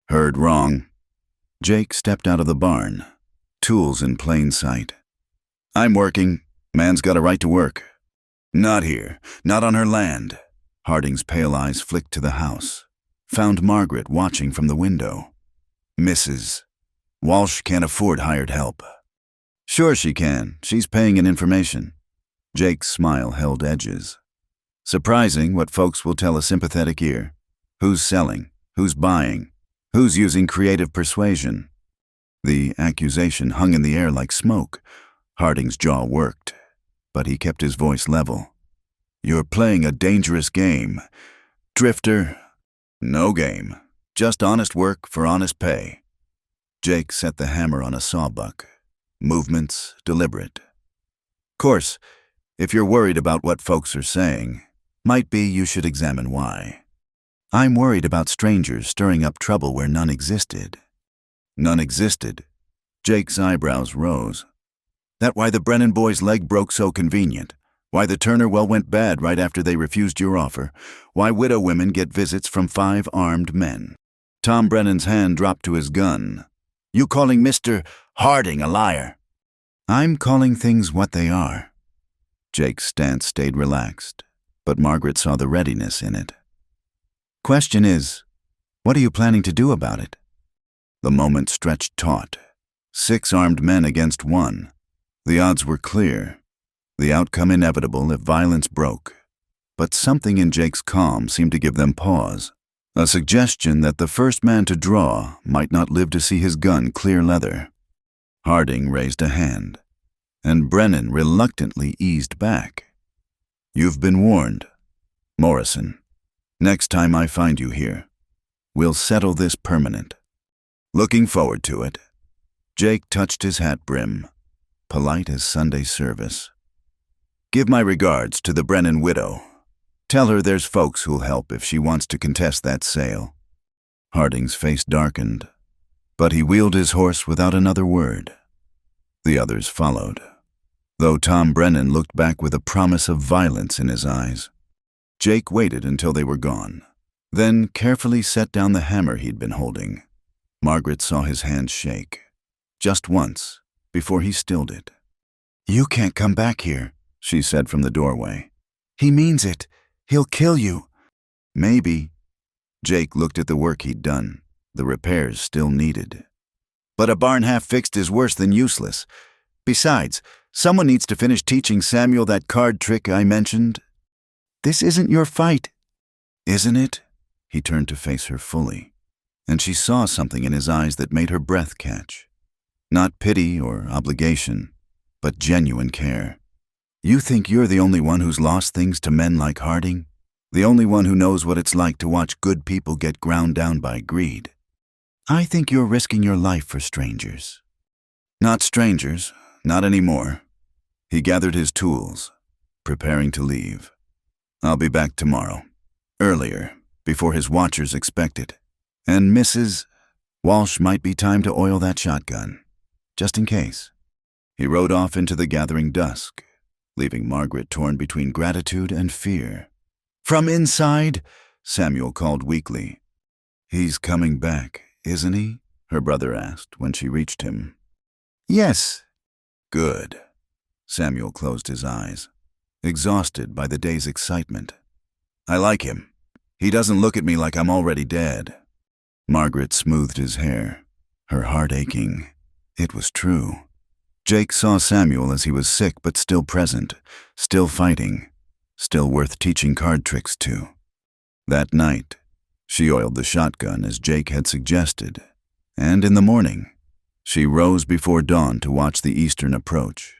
Heard wrong. Jake stepped out of the barn, tools in plain sight. I'm working. Man's got a right to work. Not here. Not on her land. Harding's pale eyes flicked to the house, found Margaret watching from the window. Mrs. Walsh can't afford hired help. Sure she can. She's paying in information. Jake's smile held edges. Surprising what folks will tell a sympathetic ear. Who's selling? Who's buying? Who's using creative persuasion? The accusation hung in the air like smoke. Harding's jaw worked, but he kept his voice level. You're playing a dangerous game. Drifter, no game. Just honest work for honest pay. Jake set the hammer on a sawbuck. Movements deliberate. Course, if you're worried about what folks are saying, might be you should examine why. I'm worried about strangers stirring up trouble where none existed. None existed. Jake's eyebrows rose. That why the Brennan boys' leg broke so convenient? Why the Turner well went bad right after they refused your offer? Why widow women get visits from 5 armed men? Tom Brennan's hand dropped to his gun. You calling Mr. Harding a liar? I'm calling things what they are. Jake's stance stayed relaxed, but Margaret saw the readiness in it. Question is, what are you planning to do about it? The moment stretched taut. 6 armed men against 1. The odds were clear. The outcome inevitable if violence broke. But something in Jake's calm seemed to give them pause. A suggestion that the first man to draw might not live to see his gun clear leather. Harding raised a hand, and Brennan reluctantly eased back. You've been warned, Morrison. Next time I find you here, we'll settle this permanent. Looking forward to it. Jake touched his hat brim, polite as Sunday service. Give my regards to the Brennan widow. Tell her there's folks who'll help if she wants to contest that sale. Harding's face darkened, but he wheeled his horse without another word. The others followed, though Tom Brennan looked back with a promise of violence in his eyes. Jake waited until they were gone, then carefully set down the hammer he'd been holding. Margaret saw his hand shake, just once, before he stilled it. "You can't come back here," she said from the doorway. "He means it. He'll kill you." "Maybe." Jake looked at the work he'd done, the repairs still needed. "But a barn half fixed is worse than useless. Besides, someone needs to finish teaching Samuel that card trick I mentioned." "This isn't your fight." "Isn't it?" He turned to face her fully, and she saw something in his eyes that made her breath catch. Not pity or obligation, but genuine care. "You think you're the only one who's lost things to men like Harding? The only one who knows what it's like to watch good people get ground down by greed? I think you're risking your life for strangers." "Not strangers, not anymore." He gathered his tools, preparing to leave. "I'll be back tomorrow, earlier, before his watchers expect it. And Mrs. Walsh might be time to oil that shotgun, just in case." He rode off into the gathering dusk, leaving Margaret torn between gratitude and fear. "From inside?" Samuel called weakly. "He's coming back, isn't he?" her brother asked when she reached him. "Yes." "Good." Samuel closed his eyes, exhausted by the day's excitement. "I like him. He doesn't look at me like I'm already dead." Margaret smoothed his hair, her heart aching. It was true. Jake saw Samuel as he was sick but still present, still fighting, still worth teaching card tricks to. That night, she oiled the shotgun as Jake had suggested, and in the morning, she rose before dawn to watch the eastern approach.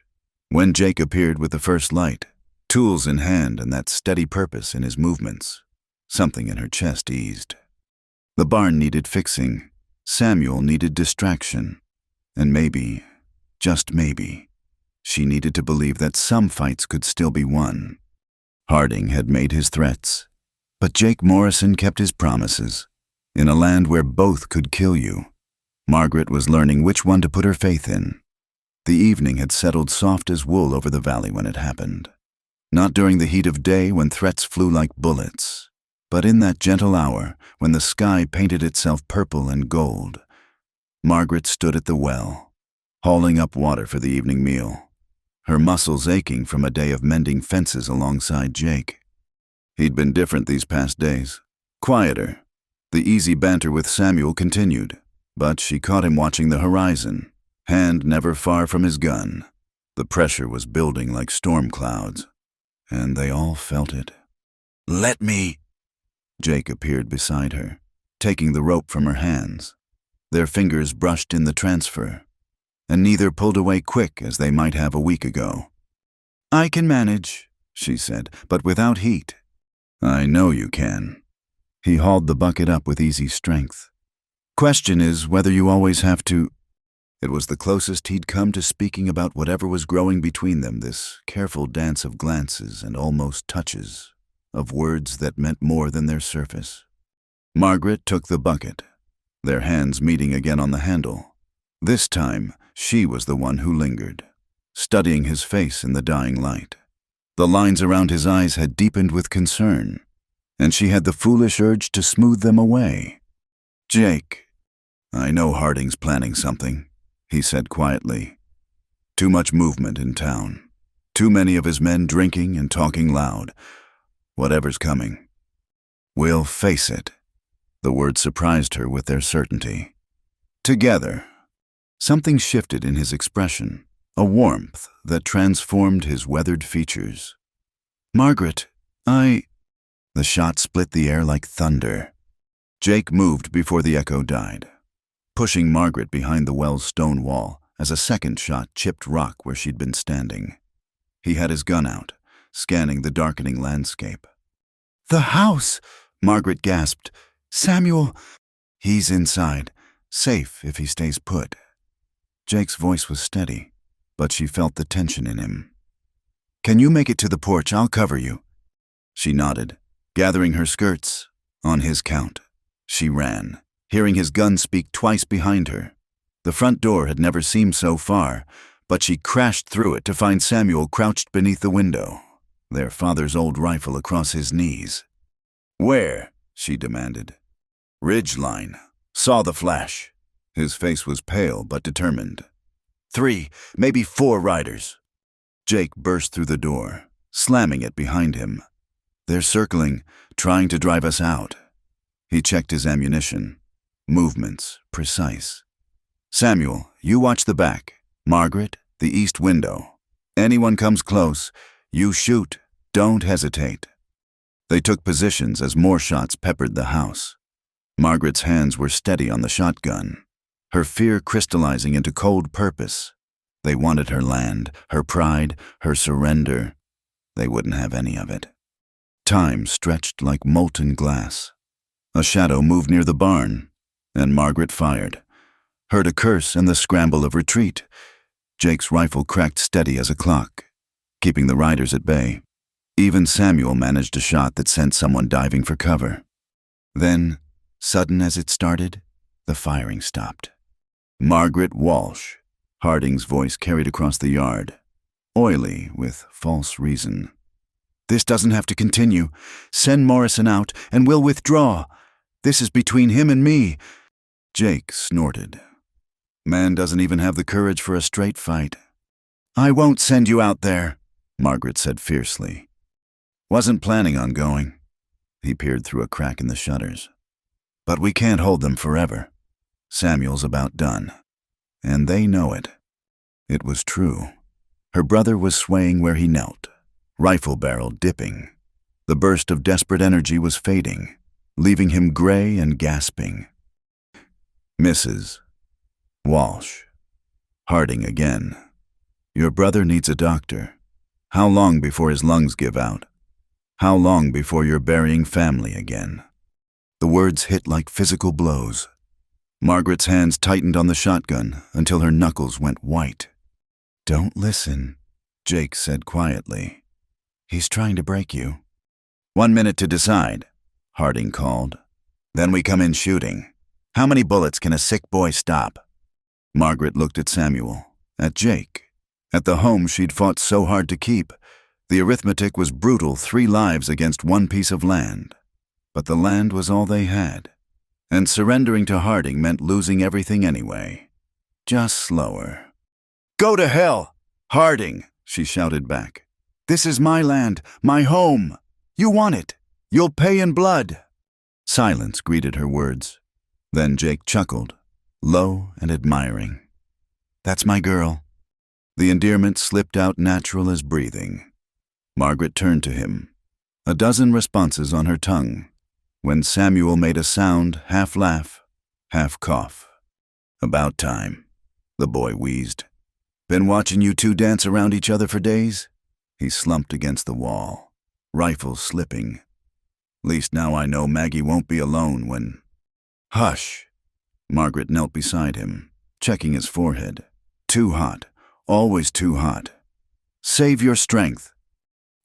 When Jake appeared with the first light, tools in hand and that steady purpose in his movements, something in her chest eased. The barn needed fixing, Samuel needed distraction, and maybe, just maybe, she needed to believe that some fights could still be won. Harding had made his threats, but Jake Morrison kept his promises. In a land where both could kill you, Margaret was learning which one to put her faith in. The evening had settled soft as wool over the valley when it happened. Not during the heat of day when threats flew like bullets, but in that gentle hour when the sky painted itself purple and gold. Margaret stood at the well, hauling up water for the evening meal, her muscles aching from a day of mending fences alongside Jake. He'd been different these past days, quieter. The easy banter with Samuel continued, but she caught him watching the horizon, hand never far from his gun. The pressure was building like storm clouds, and they all felt it. "Let me." Jake appeared beside her, taking the rope from her hands. Their fingers brushed in the transfer, and neither pulled away quick as they might have a week ago. "I can manage," she said, "but without heat." "I know you can." He hauled the bucket up with easy strength. "Question is whether you always have to—" It was the closest he'd come to speaking about whatever was growing between them, this careful dance of glances and almost touches, of words that meant more than their surface. Margaret took the bucket, their hands meeting again on the handle. This time, she was the one who lingered, studying his face in the dying light. The lines around his eyes had deepened with concern, and she had the foolish urge to smooth them away. "Jake, I know Harding's planning something," he said quietly. "Too much movement in town. Too many of his men drinking and talking loud. Whatever's coming. We'll face it." The words surprised her with their certainty. Together. Something shifted in his expression, a warmth that transformed his weathered features. "Margaret, The shot split the air like thunder. Jake moved before the echo died, pushing Margaret behind the well's stone wall as a second shot chipped rock where she'd been standing. He had his gun out, scanning the darkening landscape. "The house!" Margaret gasped. "Samuel!" "He's inside, safe if he stays put." Jake's voice was steady, but she felt the tension in him. "Can you make it to the porch? I'll cover you." She nodded, gathering her skirts. On his count, she ran, hearing his gun speak twice behind her. The front door had never seemed so far, but she crashed through it to find Samuel crouched beneath the window, their father's old rifle across his knees. "Where?" she demanded. "Ridgeline. Saw the flash." His face was pale but determined. 3, maybe 4 riders." Jake burst through the door, slamming it behind him. They're circling, trying to drive us out. He checked his ammunition. Movements precise. Samuel, you watch the back. Margaret, the east window. Anyone comes close, you shoot. Don't hesitate. They took positions as more shots peppered the house. Margaret's hands were steady on the shotgun, her fear crystallizing into cold purpose. They wanted her land, her pride, her surrender. They wouldn't have any of it. Time stretched like molten glass. A shadow moved near the barn, and Margaret fired. Heard a curse and the scramble of retreat. Jake's rifle cracked steady as a clock, keeping the riders at bay. Even Samuel managed a shot that sent someone diving for cover. Then, sudden as it started, the firing stopped. Margaret Walsh, Harding's voice carried across the yard, oily with false reason. This doesn't have to continue. Send Morrison out, and we'll withdraw. This is between him and me. Jake snorted. Man doesn't even have the courage for a straight fight. I won't send you out there, Margaret said fiercely. Wasn't planning on going. He peered through a crack in the shutters. But we can't hold them forever. Samuel's about done. And they know it. It was true. Her brother was swaying where he knelt, rifle barrel dipping. The burst of desperate energy was fading, leaving him gray and gasping. Mrs. Walsh. Harding again. Your brother needs a doctor. How long before his lungs give out? How long before you're burying family again? The words hit like physical blows. Margaret's hands tightened on the shotgun until her knuckles went white. Don't listen, Jake said quietly. He's trying to break you. 1 minute to decide, Harding called. Then we come in shooting. How many bullets can a sick boy stop? Margaret looked at Samuel, at Jake, at the home she'd fought so hard to keep. The arithmetic was brutal, 3 lives against 1 piece of land. But the land was all they had. And surrendering to Harding meant losing everything anyway. Just slower. Go to hell, Harding, she shouted back. This is my land, my home. You want it. You'll pay in blood. Silence greeted her words. Then Jake chuckled, low and admiring. That's my girl. The endearment slipped out natural as breathing. Margaret turned to him, a dozen responses on her tongue, when Samuel made a sound, half laugh, half cough. About time, the boy wheezed. Been watching you two dance around each other for days? He slumped against the wall, rifle slipping. Least now I know Maggie won't be alone when... Hush! Margaret knelt beside him, checking his forehead. Too hot, always too hot. Save your strength.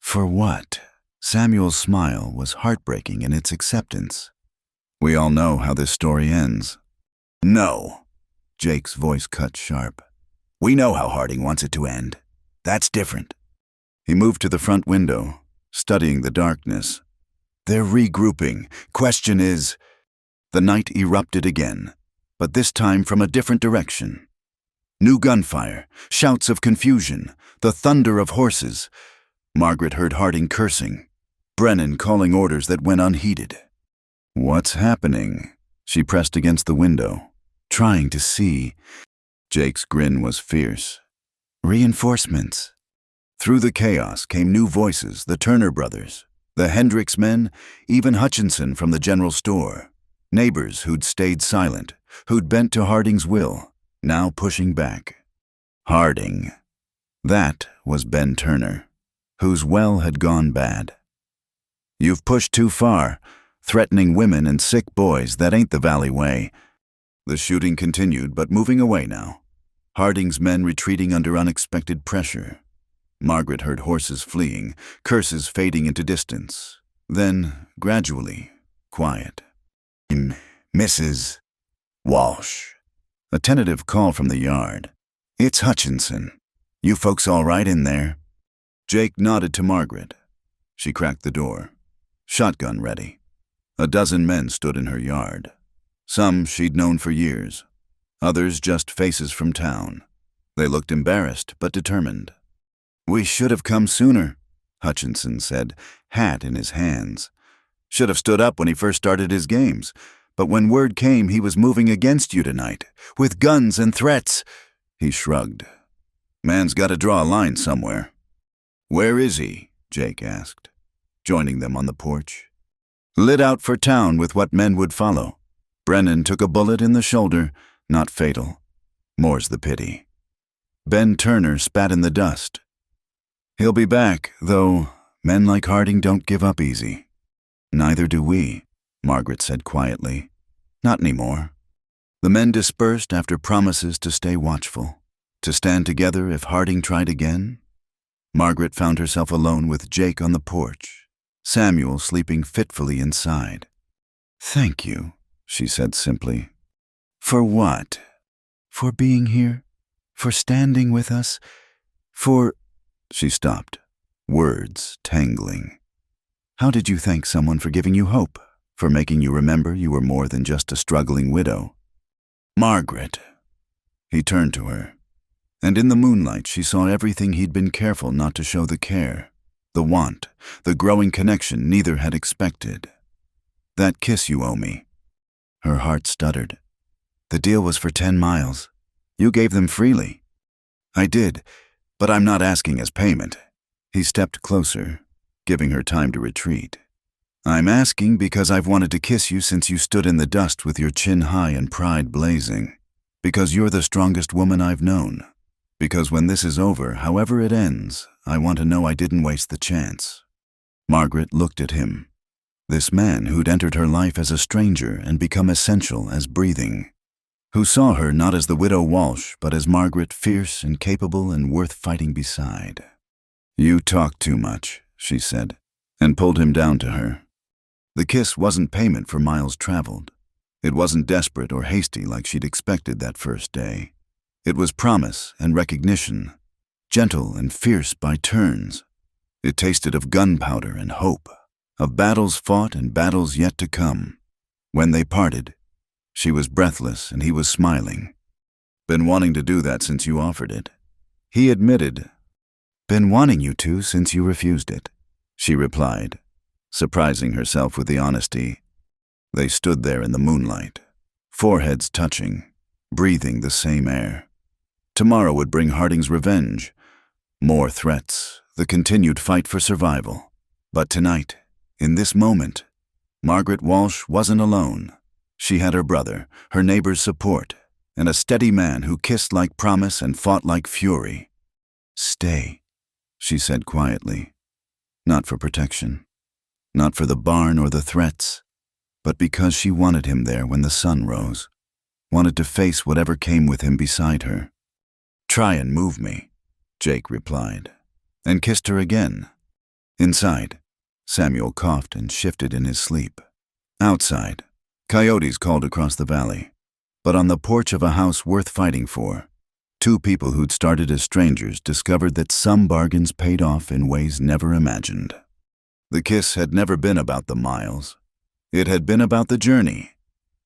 For what? Samuel's smile was heartbreaking in its acceptance. We all know how this story ends. No. Jake's voice cut sharp. We know how Harding wants it to end. That's different. He moved to the front window, studying the darkness. They're regrouping. Question is... The night erupted again, but this time from a different direction. New gunfire, shouts of confusion, the thunder of horses. Margaret heard Harding cursing, Brennan calling orders that went unheeded. What's happening? She pressed against the window, trying to see. Jake's grin was fierce. Reinforcements. Through the chaos came new voices, the Turner brothers, the Hendricks men, even Hutchinson from the general store. Neighbors who'd stayed silent, who'd bent to Harding's will, now pushing back. Harding. That was Ben Turner, whose well had gone bad. You've pushed too far, threatening women and sick boys. That ain't the Valley way. The shooting continued, but moving away now. Harding's men retreating under unexpected pressure. Margaret heard horses fleeing, curses fading into distance. Then, gradually, quiet. Mrs. Walsh. A tentative call from the yard. It's Hutchinson. You folks all right in there? Jake nodded to Margaret. She cracked the door. Shotgun ready. A dozen men stood in her yard. Some she'd known for years. Others just faces from town. They looked embarrassed but determined. "We should have come sooner," Hutchinson said, hat in his hands. "Should have stood up when he first started his games. But when word came he was moving against you tonight, with guns and threats." He shrugged. "Man's got to draw a line somewhere." "Where is he?" Jake asked, joining them on the porch. "Lit out for town with what men would follow. Brennan took a bullet in the shoulder, not fatal. More's the pity." Ben Turner spat in the dust. "He'll be back, though men like Harding don't give up easy." "Neither do we," Margaret said quietly. "Not anymore." The men dispersed after promises to stay watchful, to stand together if Harding tried again. Margaret found herself alone with Jake on the porch, Samuel sleeping fitfully inside. "Thank you," she said simply. "For what?" "For being here, for standing with us, for—" She stopped, words tangling. "How did you thank someone for giving you hope, for making you remember you were more than just a struggling widow?" "Margaret." He turned to her, and in the moonlight she saw everything he'd been careful not to show: the care, the want, the growing connection neither had expected. "That kiss you owe me." Her heart stuttered. "The deal was for 10 miles. You gave them freely." "I did, but I'm not asking as payment." He stepped closer, giving her time to retreat. "I'm asking because I've wanted to kiss you since you stood in the dust with your chin high and pride blazing. Because you're the strongest woman I've known. Because when this is over, however it ends, I want to know I didn't waste the chance." Margaret looked at him. This man who'd entered her life as a stranger and become essential as breathing. Who saw her not as the widow Walsh, but as Margaret, fierce and capable and worth fighting beside. "You talk too much," she said, and pulled him down to her. The kiss wasn't payment for miles traveled. It wasn't desperate or hasty like she'd expected that first day. It was promise and recognition, gentle and fierce by turns. It tasted of gunpowder and hope, of battles fought and battles yet to come. When they parted, she was breathless and he was smiling. "Been wanting to do that since you offered it." He admitted. "Been wanting you to since you refused it," she replied, surprising herself with the honesty. They stood there in the moonlight, foreheads touching, breathing the same air. Tomorrow would bring Harding's revenge, more threats, the continued fight for survival. But tonight, in this moment, Margaret Walsh wasn't alone. She had her brother, her neighbor's support, and a steady man who kissed like promise and fought like fury. "Stay," she said quietly. Not for protection, not for the barn or the threats, but because she wanted him there when the sun rose, wanted to face whatever came with him beside her. "Try and move me," Jake replied, and kissed her again. Inside, Samuel coughed and shifted in his sleep. Outside, coyotes called across the valley. But on the porch of a house worth fighting for, two people who'd started as strangers discovered that some bargains paid off in ways never imagined. The kiss had never been about the miles. It had been about the journey,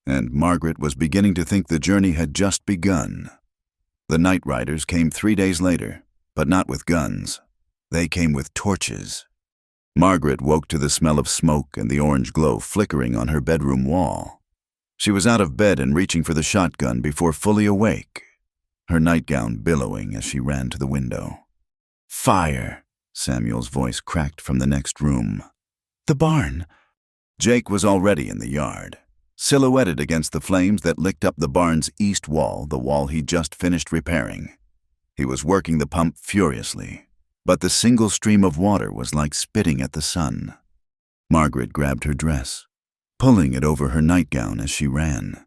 and Margaret was beginning to think the journey had just begun. The night riders came 3 days later, but not with guns. They came with torches. Margaret woke to the smell of smoke and the orange glow flickering on her bedroom wall. She was out of bed and reaching for the shotgun before fully awake, her nightgown billowing as she ran to the window. "Fire!" Samuel's voice cracked from the next room. "The barn!" Jake was already in the yard, silhouetted against the flames that licked up the barn's east wall, the wall he'd just finished repairing. He was working the pump furiously, but the single stream of water was like spitting at the sun. Margaret grabbed her dress, pulling it over her nightgown as she ran.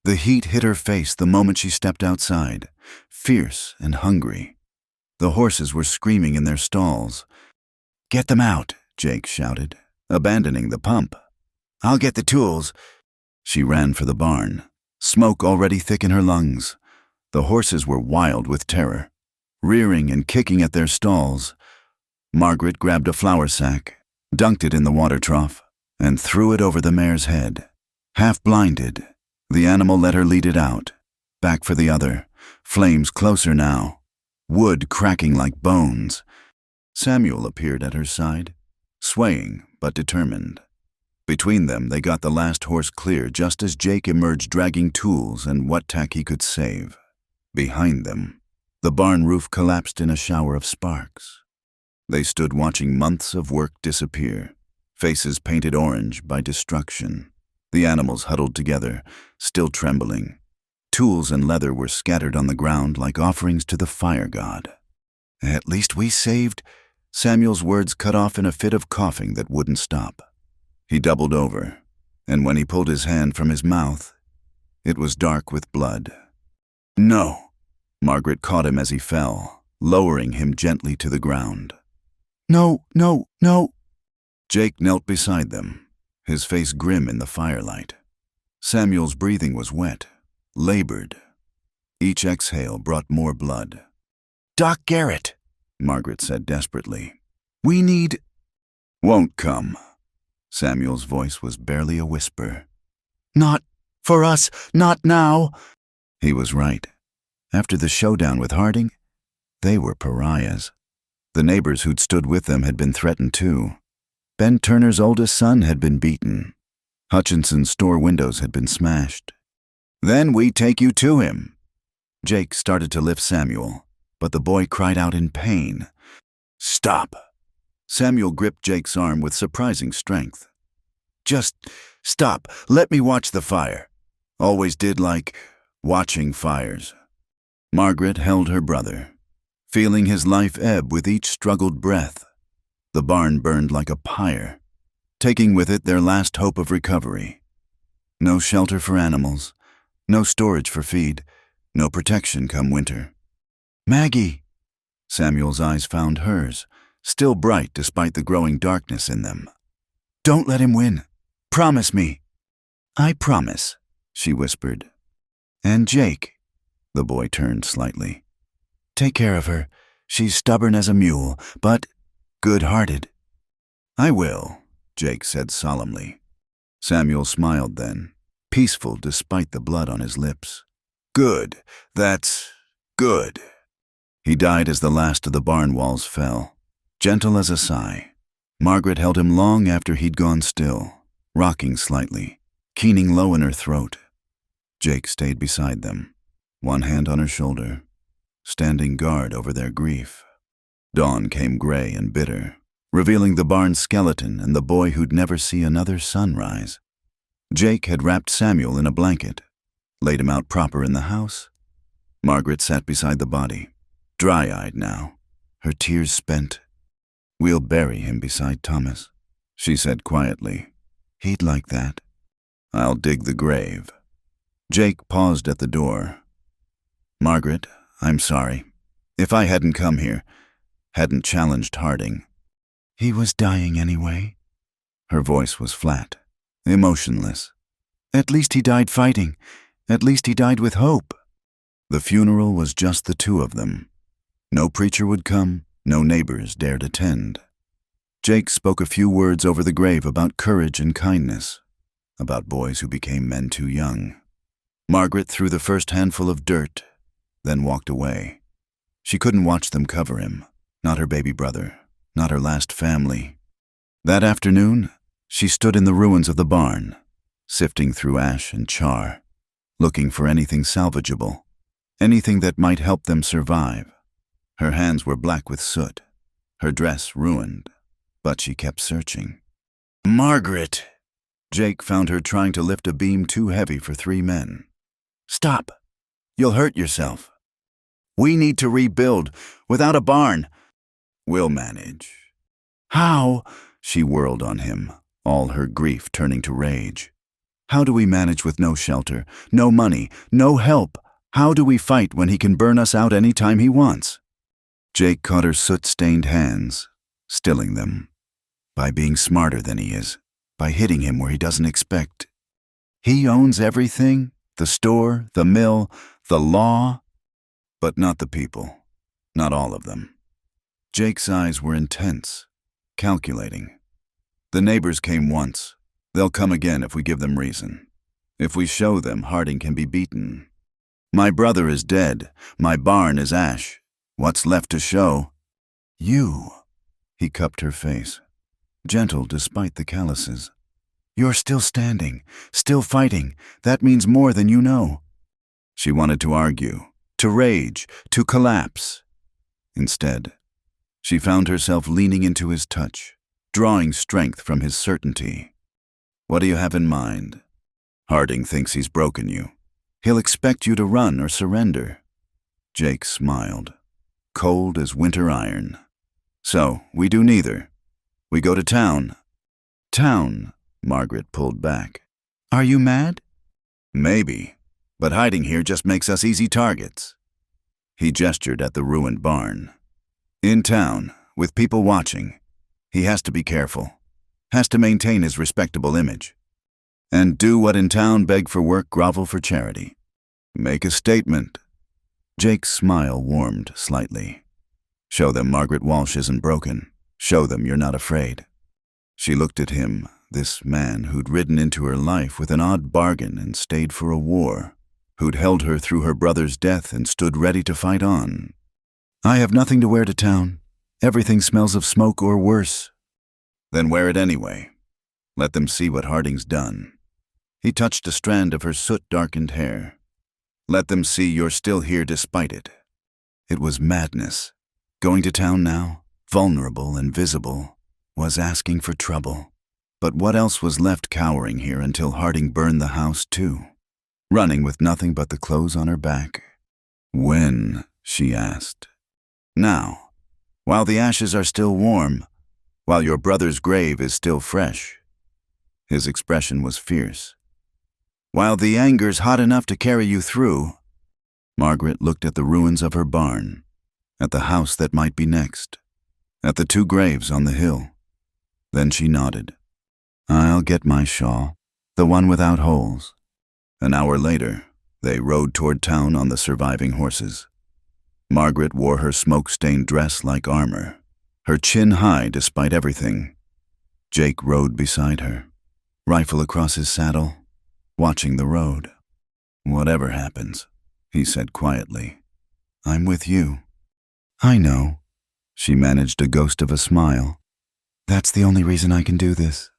The heat hit her face the moment she stepped outside, fierce and hungry. The horses were screaming in their stalls. "Get them out," Jake shouted, abandoning the pump. "I'll get the tools." She ran for the barn, smoke already thick in her lungs. The horses were wild with terror, rearing and kicking at their stalls. Margaret grabbed a flour sack, dunked it in the water trough, and threw it over the mare's head. Half blinded, the animal let her lead it out, back for the other, flames closer now, wood cracking like bones. Samuel appeared at her side, swaying but determined. Between them, they got the last horse clear just as Jake emerged dragging tools and what tack he could save. Behind them, the barn roof collapsed in a shower of sparks. They stood watching months of work disappear, faces painted orange by destruction. The animals huddled together, still trembling. Tools and leather were scattered on the ground like offerings to the fire god. "At least we saved," Samuel's words cut off in a fit of coughing that wouldn't stop. He doubled over, and when he pulled his hand from his mouth, it was dark with blood. "No!" Margaret caught him as he fell, lowering him gently to the ground. "No, no, no!" Jake knelt beside them, his face grim in the firelight. Samuel's breathing was wet, labored. Each exhale brought more blood. "Doc Garrett," Margaret said desperately. "We need—" "Won't come." Samuel's voice was barely a whisper. "Not for us, not now." He was right. After the showdown with Harding, they were pariahs. The neighbors who'd stood with them had been threatened too. Ben Turner's oldest son had been beaten. Hutchinson's store windows had been smashed. "Then we take you to him." Jake started to lift Samuel, but the boy cried out in pain. "Stop." Samuel gripped Jake's arm with surprising strength. "Just stop. Let me watch the fire. Always did like watching fires." Margaret held her brother, feeling his life ebb with each struggled breath. The barn burned like a pyre, taking with it their last hope of recovery. No shelter for animals, no storage for feed, no protection come winter. "Maggie!" Samuel's eyes found hers, still bright despite the growing darkness in them. "Don't let him win. Promise me." "I promise," she whispered. "And Jake," the boy turned slightly. "Take care of her. She's stubborn as a mule, but good-hearted." "I will," Jake said solemnly. Samuel smiled then, peaceful despite the blood on his lips. "Good. That's good." He died as the last of the barn walls fell, gentle as a sigh. Margaret held him long after he'd gone still, rocking slightly, keening low in her throat. Jake stayed beside them, one hand on her shoulder, standing guard over their grief. Dawn came gray and bitter, revealing the barn's skeleton and the boy who'd never see another sunrise. Jake had wrapped Samuel in a blanket, laid him out proper in the house. Margaret sat beside the body, dry-eyed now, her tears spent. "We'll bury him beside Thomas," she said quietly. "He'd like that." "I'll dig the grave." Jake paused at the door. "Margaret, I'm sorry. If I hadn't come here, hadn't challenged Harding." "He was dying anyway." Her voice was flat, emotionless. "At least he died fighting. At least he died with hope." The funeral was just the two of them. No preacher would come, no neighbors dared attend. Jake spoke a few words over the grave about courage and kindness, about boys who became men too young. Margaret threw the first handful of dirt, then walked away. She couldn't watch them cover him, not her baby brother, not her last family. That afternoon, she stood in the ruins of the barn, sifting through ash and char, looking for anything salvageable, anything that might help them survive. Her hands were black with soot, her dress ruined, but she kept searching. "Margaret!" Jake found her trying to lift a beam too heavy for 3 men. "Stop! You'll hurt yourself. We need to rebuild, without a barn." "We'll manage." "How?" She whirled on him, all her grief turning to rage. "How do we manage with no shelter, no money, no help? How do we fight when he can burn us out any time he wants?" Jake caught her soot-stained hands, stilling them. By being smarter than he is, by hitting him where he doesn't expect. He owns everything, the store, the mill, the law, but not the people, not all of them. Jake's eyes were intense, calculating. "The neighbors came once. They'll come again if we give them reason. If we show them Harding can be beaten. My brother is dead. My barn is ash. What's left to show?" "You," He cupped her face, gentle despite the calluses. "You're still standing, still fighting. That means more than you know." She wanted to argue, to rage, to collapse. Instead, she found herself leaning into his touch, drawing strength from his certainty. "What do you have in mind?" "Harding thinks he's broken you. He'll expect you to run or surrender." Jake smiled, cold as winter iron. "So, we do neither. We go to town." "Town?" Margaret pulled back. "Are you mad?" "Maybe, but hiding here just makes us easy targets." He gestured at the ruined barn. "In town, with people watching, he has to be careful, has to maintain his respectable image. And do what in town, beg for work, grovel for charity. Make a statement." Jake's smile warmed slightly. "Show them Margaret Walsh isn't broken. Show them you're not afraid." She looked at him, this man who'd ridden into her life with an odd bargain and stayed for a war, who'd held her through her brother's death and stood ready to fight on. "I have nothing to wear to town. Everything smells of smoke or worse." "Then wear it anyway. Let them see what Harding's done." He touched a strand of her soot-darkened hair. "Let them see you're still here despite it." It was madness. Going to town now, vulnerable and visible, was asking for trouble. But what else was left cowering here until Harding burned the house too? Running with nothing but the clothes on her back. "When?" she asked. "Now, while the ashes are still warm, while your brother's grave is still fresh." His expression was fierce. "While the anger's hot enough to carry you through." Margaret looked at the ruins of her barn, at the house that might be next, at the 2 graves on the hill. Then she nodded. "I'll get my shawl, the one without holes." An hour later, they rode toward town on the surviving horses. Margaret wore her smoke-stained dress like armor, her chin high despite everything. Jake rode beside her, rifle across his saddle, watching the road. "Whatever happens," he said quietly, "I'm with you." "I know." She managed a ghost of a smile. "That's the only reason I can do this."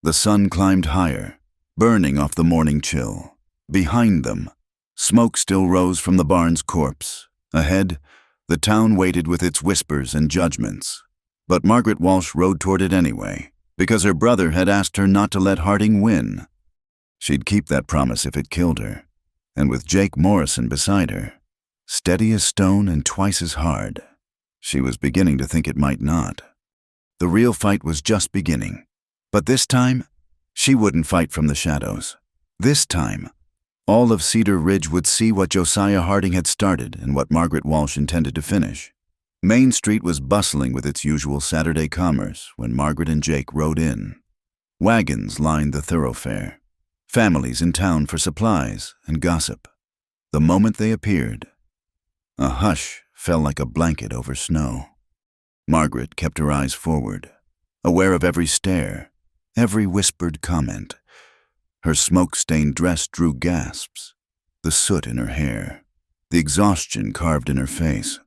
The sun climbed higher, burning off the morning chill. Behind them, smoke still rose from the barn's corpse. Ahead, the town waited with its whispers and judgments. But Margaret Walsh rode toward it anyway, because her brother had asked her not to let Harding win. She'd keep that promise if it killed her, and with Jake Morrison beside her, steady as stone and twice as hard, she was beginning to think it might not. The real fight was just beginning. But this time, she wouldn't fight from the shadows. This time, all of Cedar Ridge would see what Josiah Harding had started and what Margaret Walsh intended to finish. Main Street was bustling with its usual Saturday commerce when Margaret and Jake rode in. Wagons lined the thoroughfare, families in town for supplies and gossip. The moment they appeared, a hush fell like a blanket over snow. Margaret kept her eyes forward, aware of every stare, every whispered comment. Her smoke-stained dress drew gasps, the soot in her hair, the exhaustion carved in her face,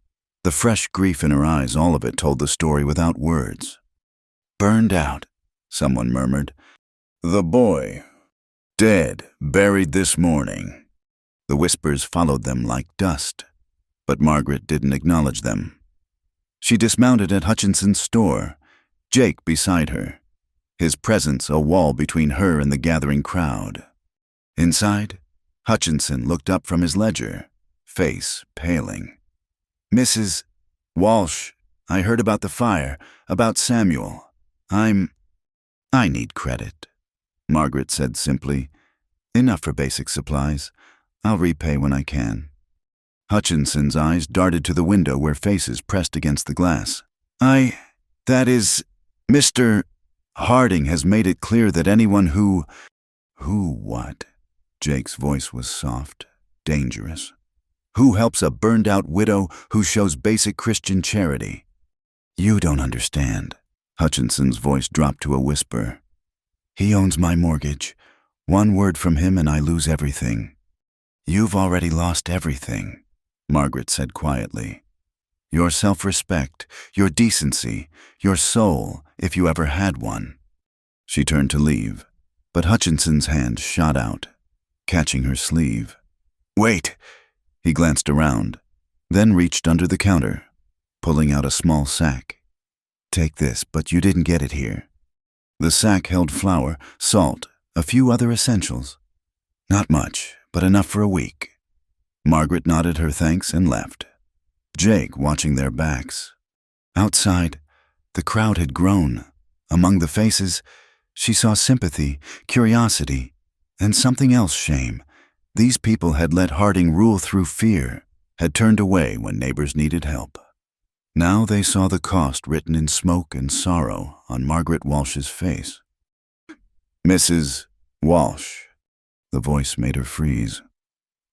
the fresh grief in her eyes, all of it told the story without words. "Burned out," someone murmured. "The boy, dead, buried this morning." The whispers followed them like dust, but Margaret didn't acknowledge them. She dismounted at Hutchinson's store, Jake beside her, his presence a wall between her and the gathering crowd. Inside, Hutchinson looked up from his ledger, face paling. "Mrs. Walsh, I heard about the fire, about Samuel. I need credit," Margaret said simply. "Enough for basic supplies. I'll repay when I can." Hutchinson's eyes darted to the window where faces pressed against the glass. That is, Mr. Harding has made it clear that anyone who what?" Jake's voice was soft, dangerous. "Who helps a burned-out widow who shows basic Christian charity?" "You don't understand." Hutchinson's voice dropped to a whisper. "He owns my mortgage. One word from him and I lose everything." "You've already lost everything," Margaret said quietly. your self-respect, your decency, your soul, if you ever had one. She turned to leave, but Hutchinson's hand shot out, catching her sleeve. "Wait!" He glanced around, then reached under the counter, pulling out a small sack. "Take this, but you didn't get it here." The sack held flour, salt, a few other essentials. Not much, but enough for a week. Margaret nodded her thanks and left, Jake watching their backs. Outside, the crowd had grown. Among the faces, she saw sympathy, curiosity, and something else, shame. These people had let Harding rule through fear, had turned away when neighbors needed help. Now they saw the cost written in smoke and sorrow on Margaret Walsh's face. "Mrs. Walsh." The voice made her freeze.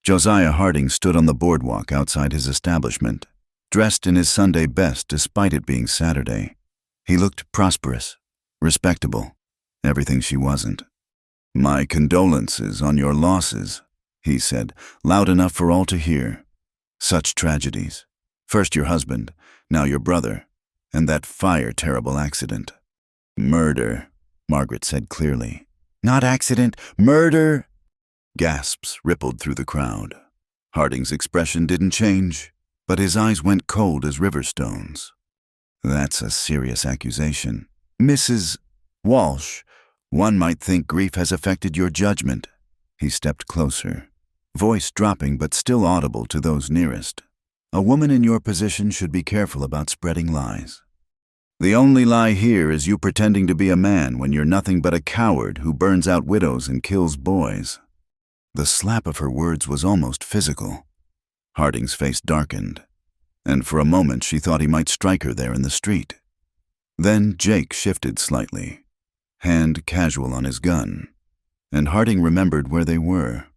Josiah Harding stood on the boardwalk outside his establishment, dressed in his Sunday best despite it being Saturday. He looked prosperous, respectable, everything she wasn't. "My condolences on your losses," he said, loud enough for all to hear. "Such tragedies. First your husband, now your brother, and that terrible accident." "Murder," Margaret said clearly. "Not accident, murder!" Gasps rippled through the crowd. Harding's expression didn't change, but his eyes went cold as river stones. "That's a serious accusation. Mrs. Walsh, one might think grief has affected your judgment." He stepped closer, voice dropping but still audible to those nearest. "A woman in your position should be careful about spreading lies. The only lie here is you pretending to be a man when you're nothing but a coward who burns out widows and kills boys." The slap of her words was almost physical. Harding's face darkened, and for a moment she thought he might strike her there in the street. Then Jake shifted slightly, hand casual on his gun, and Harding remembered where they were.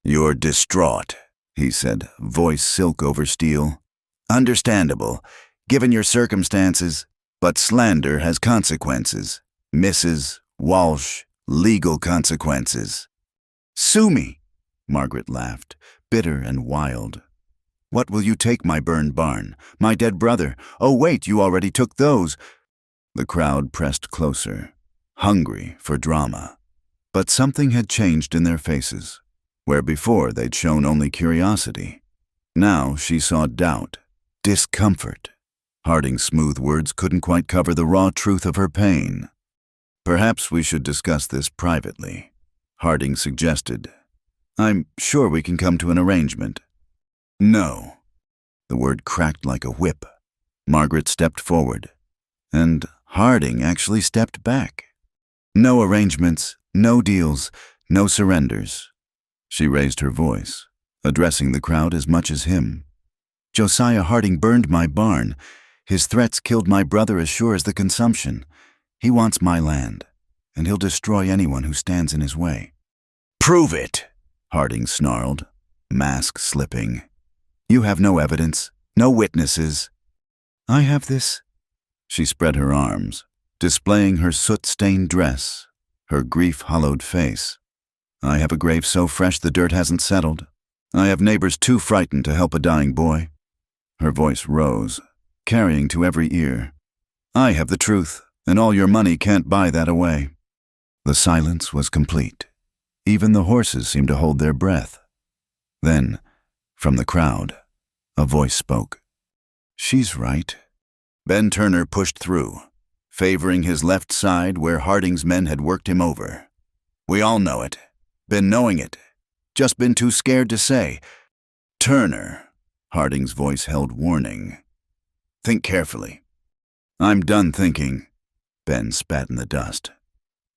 "You're distraught," he said, voice silk over steel. "Understandable, given your circumstances, but slander has consequences. Mrs. Walsh, legal consequences." "Sue me," Margaret laughed, bitter and wild. "What will you take, my burned barn? My dead brother? Oh, wait, you already took those." The crowd pressed closer, hungry for drama. But something had changed in their faces. Where before they'd shown only curiosity, now she saw doubt, discomfort. Harding's smooth words couldn't quite cover the raw truth of her pain. "Perhaps we should discuss this privately," Harding suggested. "I'm sure we can come to an arrangement." "No." The word cracked like a whip. Margaret stepped forward, and Harding actually stepped back. "No arrangements, no deals, no surrenders." She raised her voice, addressing the crowd as much as him. "Josiah Harding burned my barn. His threats killed my brother as sure as the consumption. He wants my land, and he'll destroy anyone who stands in his way." "Prove it," Harding snarled, mask slipping. "You have no evidence, no witnesses." "I have this." She spread her arms, displaying her soot-stained dress, her grief-hollowed face. "I have a grave so fresh the dirt hasn't settled. I have neighbors too frightened to help a dying boy." Her voice rose, carrying to every ear. "I have the truth, and all your money can't buy that away." The silence was complete. Even the horses seemed to hold their breath. Then, from the crowd, a voice spoke. "She's right." Ben Turner pushed through, favoring his left side where Harding's men had worked him over. "We all know it. Been knowing it. Just been too scared to say." "Turner," Harding's voice held warning. "Think carefully." "I'm done thinking." Ben spat in the dust.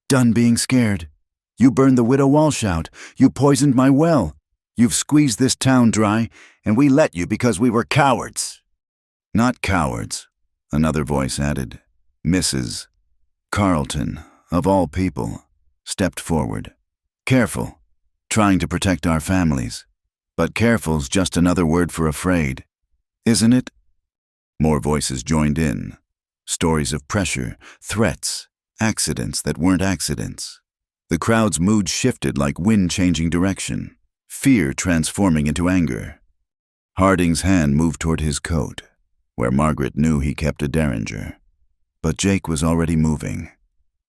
"Done being scared. You burned the widow Walsh out. You poisoned my well. You've squeezed this town dry, and we let you because we were cowards." "Not cowards," another voice added. Mrs. Carlton, of all people, stepped forward. "Careful, trying to protect our families. But careful's just another word for afraid, isn't it?" More voices joined in. Stories of pressure, threats, accidents that weren't accidents. The crowd's mood shifted like wind changing direction, fear transforming into anger. Harding's hand moved toward his coat, where Margaret knew he kept a derringer. But Jake was already moving,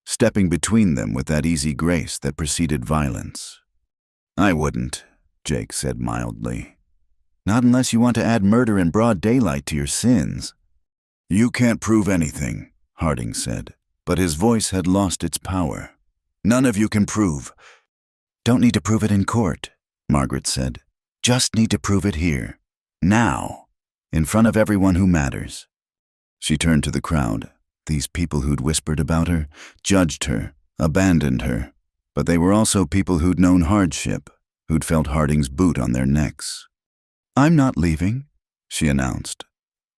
stepping between them with that easy grace that preceded violence. "I wouldn't," Jake said mildly. "Not unless you want to add murder in broad daylight to your sins." "You can't prove anything," Harding said, but his voice had lost its power. "None of you can prove." "Don't need to prove it in court," Margaret said. "Just need to prove it here. Now. In front of everyone who matters." She turned to the crowd. These people who'd whispered about her, judged her, abandoned her. But they were also people who'd known hardship, who'd felt Harding's boot on their necks. "I'm not leaving," she announced.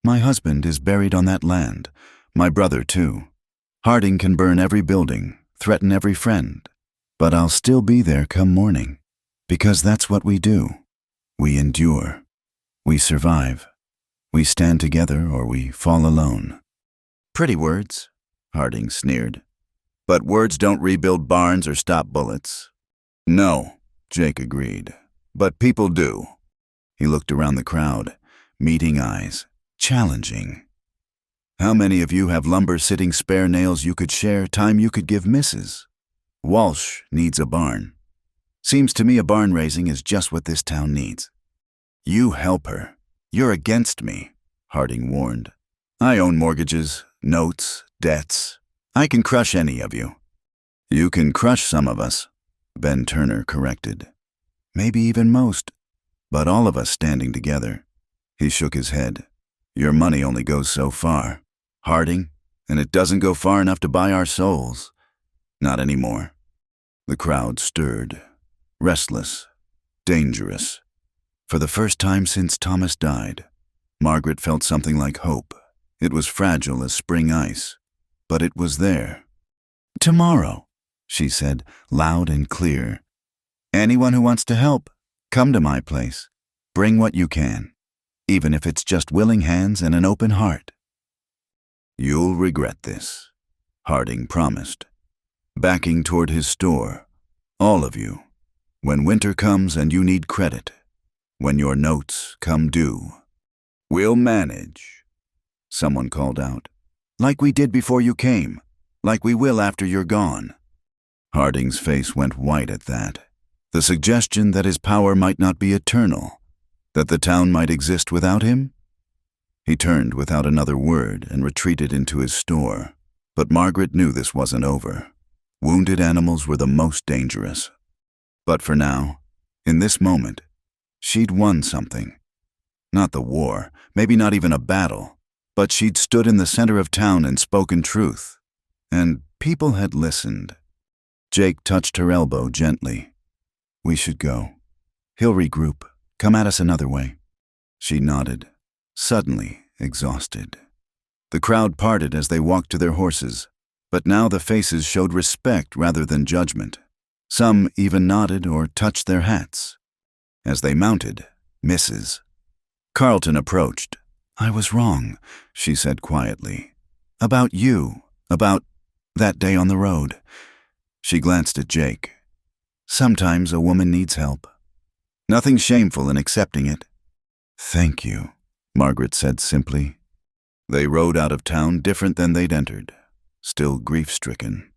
"My husband is buried on that land. My brother, too. Harding can burn every building, threaten every friend. But I'll still be there come morning. Because that's what we do. We endure. We survive. We stand together or we fall alone." "Pretty words," Harding sneered. "But words don't rebuild barns or stop bullets." "No," Jake agreed. "But people do." He looked around the crowd, meeting eyes, challenging. "How many of you have lumber-sitting spare nails you could share, time you could give Mrs.? Walsh needs a barn. Seems to me a barn raising is just what this town needs." "You help her. You're against me," Harding warned. "I own mortgages, notes, debts. I can crush any of you." "You can crush some of us," Ben Turner corrected. "Maybe even most. But all of us standing together." He shook his head. "Your money only goes so far, Harding, and it doesn't go far enough to buy our souls. Not anymore." The crowd stirred, restless, dangerous. For the first time since Thomas died, Margaret felt something like hope. It was fragile as spring ice, but it was there. "Tomorrow," she said, loud and clear. "Anyone who wants to help, come to my place. Bring what you can, even if it's just willing hands and an open heart." "You'll regret this," Harding promised, backing toward his store. "All of you. When winter comes and you need credit, when your notes come due." "We'll manage," someone called out. "Like we did before you came, like we will after you're gone." Harding's face went white at that. The suggestion that his power might not be eternal, that the town might exist without him? He turned without another word and retreated into his store. But Margaret knew this wasn't over. Wounded animals were the most dangerous. But for now, in this moment, she'd won something. Not the war, maybe not even a battle, but she'd stood in the center of town and spoken truth. And people had listened. Jake touched her elbow gently. "We should go. He'll regroup, come at us another way." She nodded, suddenly exhausted. The crowd parted as they walked to their horses, but now the faces showed respect rather than judgment. Some even nodded or touched their hats. As they mounted, Mrs. Carlton approached. "I was wrong," she said quietly. "About you, about that day on the road." She glanced at Jake. "Sometimes a woman needs help. Nothing shameful in accepting it." "Thank you," Margaret said simply. They rode out of town different than they'd entered, still grief-stricken,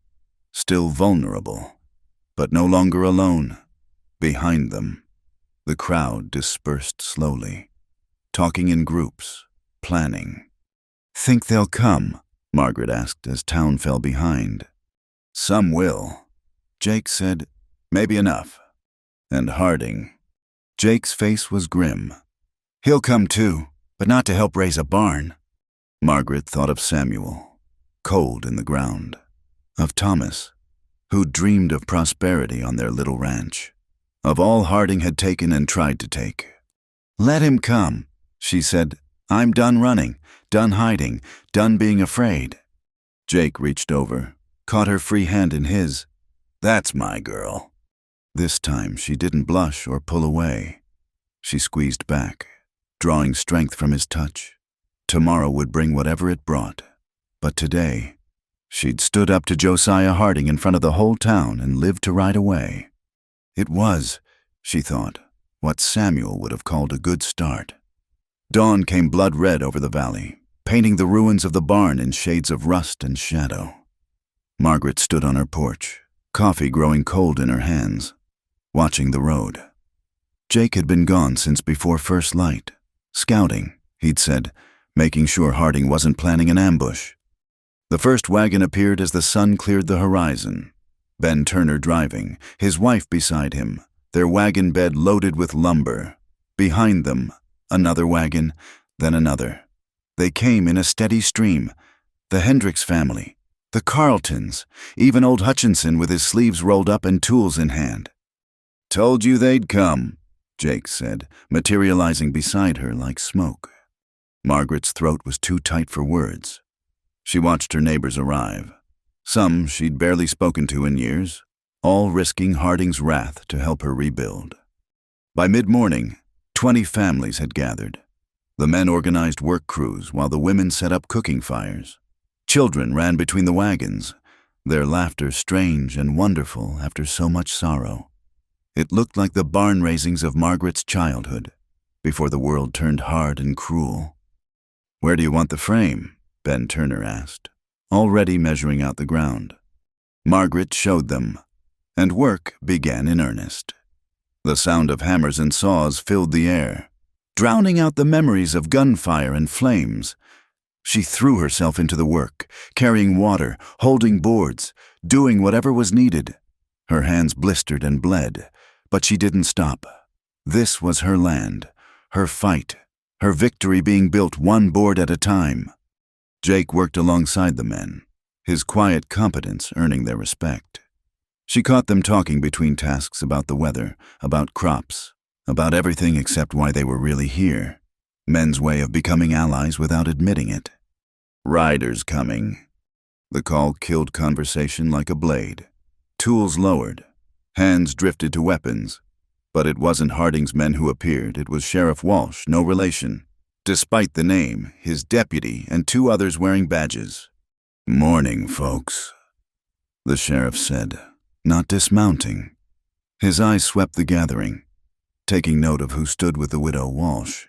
still vulnerable, but no longer alone. Behind them, the crowd dispersed slowly, talking in groups, planning. "Think they'll come?" Margaret asked as town fell behind. "Some will," Jake said. "Maybe enough." And Harding. Jake's face was grim. "He'll come too, but not to help raise a barn." Margaret thought of Samuel, cold in the ground, of Thomas, who dreamed of prosperity on their little ranch, of all Harding had taken and tried to take. "Let him come," she said. "I'm done running, done hiding, done being afraid." Jake reached over, caught her free hand in his. "That's my girl." This time she didn't blush or pull away. She squeezed back, drawing strength from his touch. Tomorrow would bring whatever it brought. But today, she'd stood up to Josiah Harding in front of the whole town and lived to ride away. It was, she thought, what Samuel would have called a good start. Dawn came blood red over the valley. painting the ruins of the barn in shades of rust and shadow. Margaret stood on her porch, coffee growing cold in her hands, watching the road. Jake had been gone since before first light. Scouting, he'd said, making sure Harding wasn't planning an ambush. The first wagon appeared as the sun cleared the horizon. Ben Turner driving, his wife beside him, their wagon bed loaded with lumber. Behind them, another wagon, then another. They came in a steady stream. The Hendricks family, the Carltons, even old Hutchinson with his sleeves rolled up and tools in hand. "Told you they'd come," Jake said, materializing beside her like smoke. Margaret's throat was too tight for words. She watched her neighbors arrive. Some she'd barely spoken to in years, all risking Harding's wrath to help her rebuild. By mid-morning, 20 families had gathered. The men organized work crews while the women set up cooking fires. Children ran between the wagons, their laughter strange and wonderful after so much sorrow. It looked like the barn raisings of Margaret's childhood, before the world turned hard and cruel. "Where do you want the frame?" Ben Turner asked, already measuring out the ground. Margaret showed them, and work began in earnest. The sound of hammers and saws filled the air, drowning out the memories of gunfire and flames. She threw herself into the work, carrying water, holding boards, doing whatever was needed. Her hands blistered and bled, but she didn't stop. This was her land, her fight, her victory being built one board at a time. Jake worked alongside the men, his quiet competence earning their respect. She caught them talking between tasks about the weather, about crops, about everything except why they were really here. Men's way of becoming allies without admitting it. "Riders coming." The call killed conversation like a blade. Tools lowered. Hands drifted to weapons. But it wasn't Harding's men who appeared, it was Sheriff Walsh, no relation. Despite the name, his deputy and 2 others wearing badges. "Morning, folks," the sheriff said, not dismounting. His eyes swept the gathering, taking note of who stood with the widow Walsh.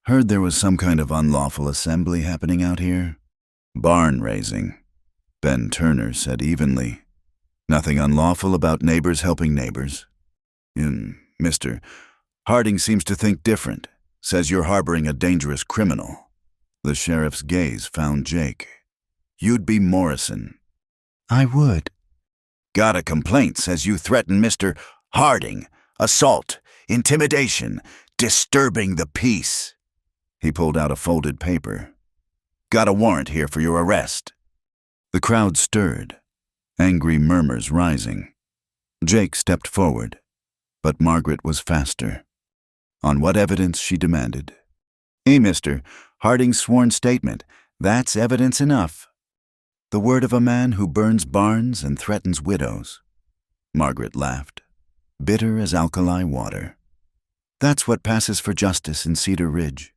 "Heard there was some kind of unlawful assembly happening out here?" "Barn raising," Ben Turner said evenly. "Nothing unlawful about neighbors helping neighbors." "Mr. Harding seems to think different. Says you're harboring a dangerous criminal." The sheriff's gaze found Jake. "You'd be Morrison." "I would." "Got a complaint, says you threaten Mr. Harding. Assault, intimidation, disturbing the peace." He pulled out a folded paper. "Got a warrant here for your arrest." The crowd stirred, angry murmurs rising. Jake stepped forward, but Margaret was faster. "On what evidence?" she demanded. "Mister, Harding's sworn statement. That's evidence enough." "The word of a man who burns barns and threatens widows." Margaret laughed, bitter as alkali water. "That's what passes for justice in Cedar Ridge."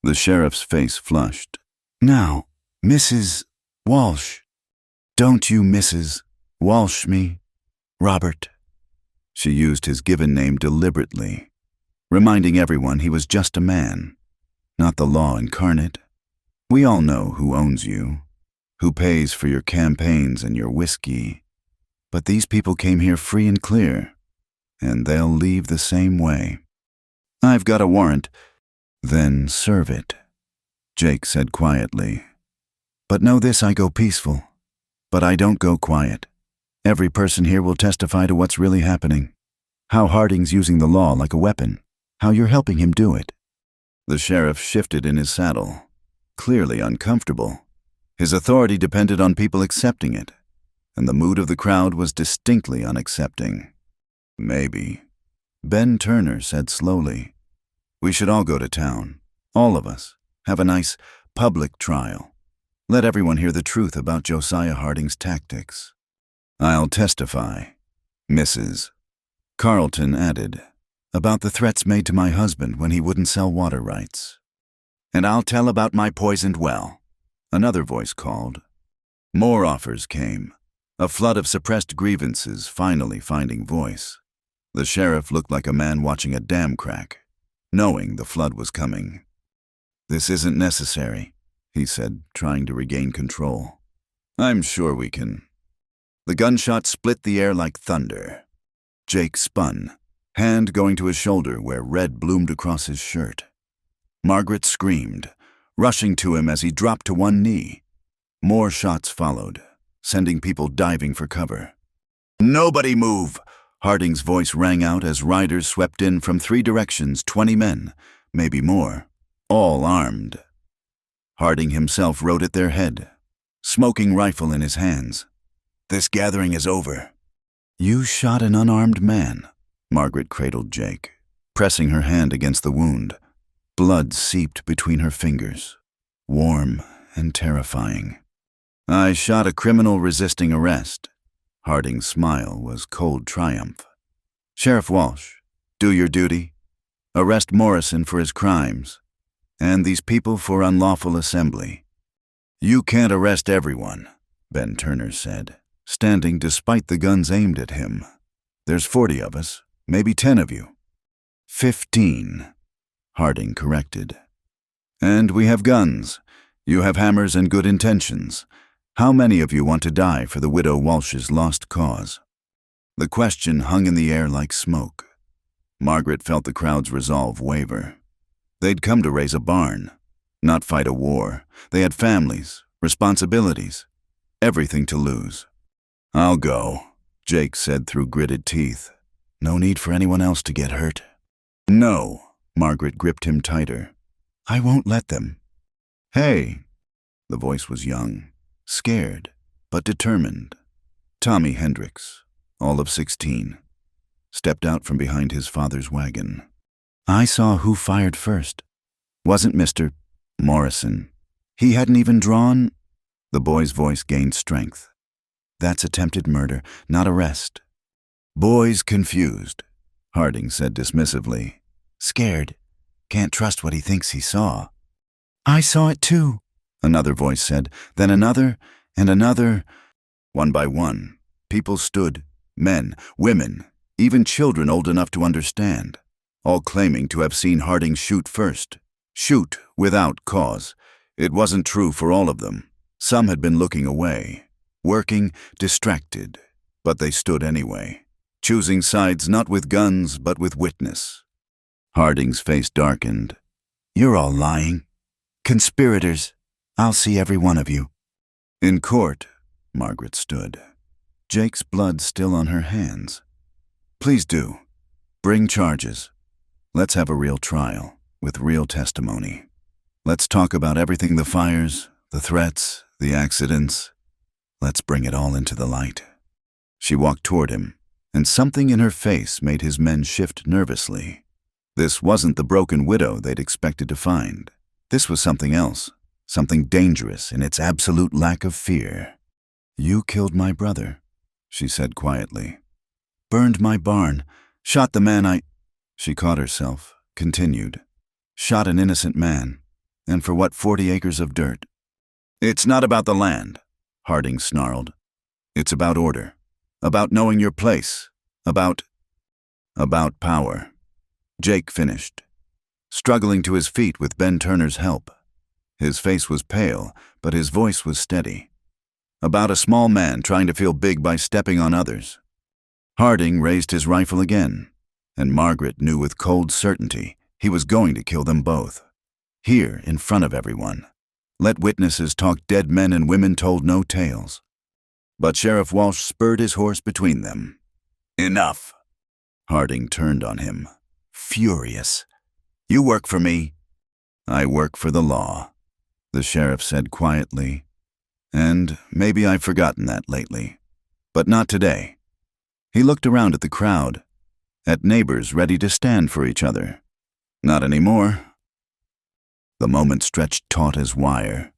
The sheriff's face flushed. "Now, Mrs. Walsh." "Don't you Mrs. Walsh me, Robert." She used his given name deliberately, reminding everyone he was just a man, not the law incarnate. "We all know who owns you, who pays for your campaigns and your whiskey. But these people came here free and clear, and they'll leave the same way." "I've got a warrant." "Then serve it," Jake said quietly. "But know this, I go peaceful. But I don't go quiet. Every person here will testify to what's really happening. How Harding's using the law like a weapon. How you're helping him do it." The sheriff shifted in his saddle, clearly uncomfortable. His authority depended on people accepting it, and the mood of the crowd was distinctly unaccepting. "Maybe," Ben Turner said slowly. "We should all go to town, all of us, have a nice public trial. Let everyone hear the truth about Josiah Harding's tactics." "I'll testify," Mrs. Carlton added, "about the threats made to my husband when he wouldn't sell water rights." "And I'll tell about my poisoned well," another voice called. More offers came, a flood of suppressed grievances finally finding voice. The sheriff looked like a man watching a dam crack, knowing the flood was coming. "This isn't necessary," he said, trying to regain control. I'm sure we can. The gunshot split the air like thunder. Jake spun, hand going to his shoulder where red bloomed across his shirt. Margaret screamed, rushing to him as he dropped to one knee. More shots followed, sending people diving for cover. "Nobody move!" Harding's voice rang out as riders swept in from 3 directions, 20 men, maybe more, all armed. Harding himself rode at their head, smoking rifle in his hands. "This gathering is over." "You shot an unarmed man," Margaret cradled Jake, pressing her hand against the wound. Blood seeped between her fingers, warm and terrifying. "I shot a criminal resisting arrest." Harding's smile was cold triumph. "Sheriff Walsh, do your duty. Arrest Morrison for his crimes, and these people for unlawful assembly." "You can't arrest everyone," Ben Turner said, standing despite the guns aimed at him. "There's 40 of us, maybe 10 of you." 15, Harding corrected. "And we have guns. You have hammers and good intentions. How many of you want to die for the widow Walsh's lost cause?" The question hung in the air like smoke. Margaret felt the crowd's resolve waver. They'd come to raise a barn, not fight a war. They had families, responsibilities, everything to lose. "I'll go," Jake said through gritted teeth. "No need for anyone else to get hurt." "No," Margaret gripped him tighter. "I won't let them." "Hey," the voice was young, scared, but determined. Tommy Hendricks, all of 16, stepped out from behind his father's wagon. "I saw who fired first. Wasn't Mr. Morrison. He hadn't even drawn." The boy's voice gained strength. "That's attempted murder, not arrest." "Boy's confused," Harding said dismissively. "Scared. Can't trust what he thinks he saw." "I saw it too," another voice said, then another and another. One by one, people stood, men, women, even children old enough to understand, all claiming to have seen Harding shoot first. Shoot without cause. It wasn't true for all of them. Some had been looking away, working, distracted, but they stood anyway, choosing sides not with guns but with witness. Harding's face darkened. "You're all lying. Conspirators. I'll see every one of you." In court, Margaret stood, Jake's blood still on her hands. "Please do. Bring charges. Let's have a real trial, with real testimony. Let's talk about everything, the fires, the threats, the accidents. Let's bring it all into the light." She walked toward him, and something in her face made his men shift nervously. This wasn't the broken widow they'd expected to find. This was something else, something dangerous in its absolute lack of fear. "You killed my brother," she said quietly. "Burned my barn, shot the man I—" She caught herself, continued. "Shot an innocent man, and for what, 40 acres of dirt?" "It's not about the land," Harding snarled. "It's about order, about knowing your place, about power." Jake finished, struggling to his feet with Ben Turner's help. His face was pale, but his voice was steady. About a small man trying to feel big by stepping on others. Harding raised his rifle again, and Margaret knew with cold certainty he was going to kill them both. Here, in front of everyone. Let witnesses talk. Dead men and women told no tales. But Sheriff Walsh spurred his horse between them. "Enough." Harding turned on him, furious. "You work for me." "I work for the law," the sheriff said quietly. "And maybe I've forgotten that lately. But not today." He looked around at the crowd, at neighbors ready to stand for each other. "Not anymore." The moment stretched taut as wire.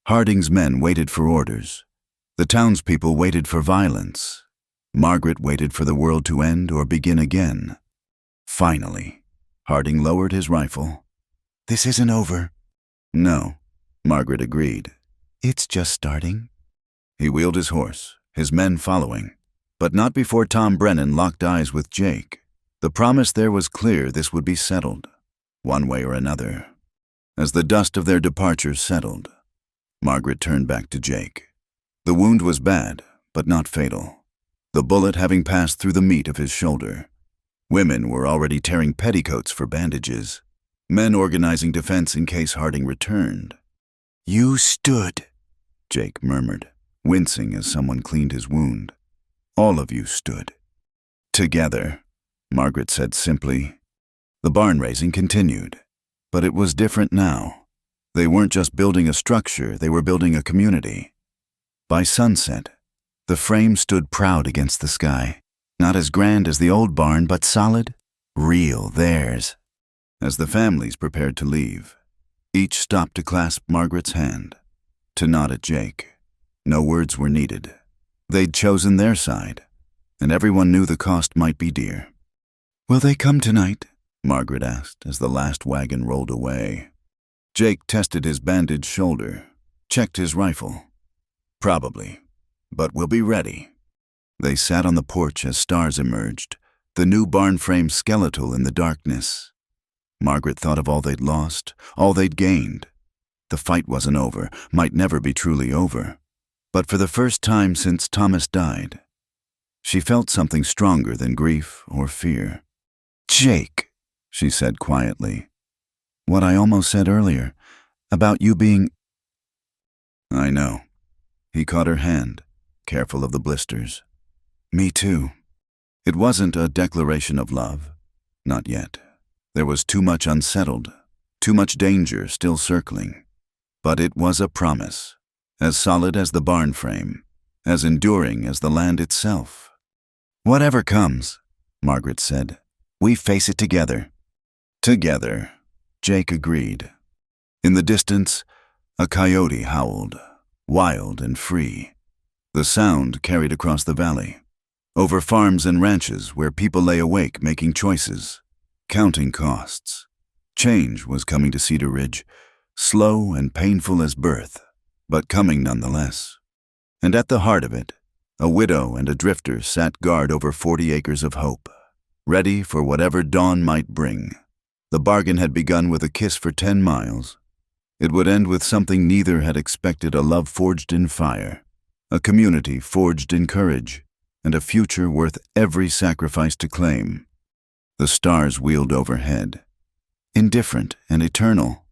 Harding's men waited for orders. The townspeople waited for violence. Margaret waited for the world to end or begin again. Finally, Harding lowered his rifle. "This isn't over." "No," Margaret agreed. "It's just starting." He wheeled his horse, his men following, but not before Tom Brennan locked eyes with Jake. The promise there was clear. This would be settled, one way or another. As the dust of their departure settled, Margaret turned back to Jake. The wound was bad, but not fatal. The bullet having passed through the meat of his shoulder. Women were already tearing petticoats for bandages. Men organizing defense in case Harding returned. "You stood," Jake murmured, wincing as someone cleaned his wound. "All of you stood." "Together," Margaret said simply. The barn raising continued, but it was different now. They weren't just building a structure, they were building a community. By sunset, the frame stood proud against the sky, not as grand as the old barn, but solid, real, theirs. As the families prepared to leave, each stopped to clasp Margaret's hand, to nod at Jake. No words were needed. They'd chosen their side, and everyone knew the cost might be dear. "Will they come tonight?" Margaret asked as the last wagon rolled away. Jake tested his bandaged shoulder, checked his rifle. "Probably, but we'll be ready." They sat on the porch as stars emerged, the new barn frame skeletal in the darkness. Margaret thought of all they'd lost, all they'd gained. The fight wasn't over, might never be truly over. But for the first time since Thomas died, she felt something stronger than grief or fear. "Jake," she said quietly. "What I almost said earlier, about you being—" "I know." He caught her hand, careful of the blisters. "Me too." It wasn't a declaration of love. Not yet. There was too much unsettled, too much danger still circling. But it was a promise, as solid as the barn frame, as enduring as the land itself. "Whatever comes," Margaret said, "we face it together." "Together," Jake agreed. In the distance, a coyote howled, wild and free. The sound carried across the valley, over farms and ranches where people lay awake making choices, counting costs. Change was coming to Cedar Ridge, slow and painful as birth, but coming nonetheless. And at the heart of it, a widow and a drifter sat guard over 40 acres of hope, ready for whatever dawn might bring. The bargain had begun with a kiss for 10 miles. It would end with something neither had expected: a love forged in fire, a community forged in courage, and a future worth every sacrifice to claim. The stars wheeled overhead, indifferent and eternal,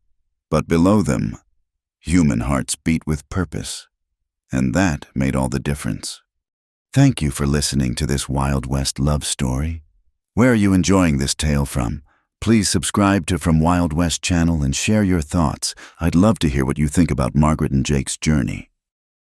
but below them, human hearts beat with purpose, and that made all the difference. Thank you for listening to this Wild West love story. Where are you enjoying this tale from? Please subscribe to From Wild West channel and share your thoughts. I'd love to hear what you think about Margaret and Jake's journey.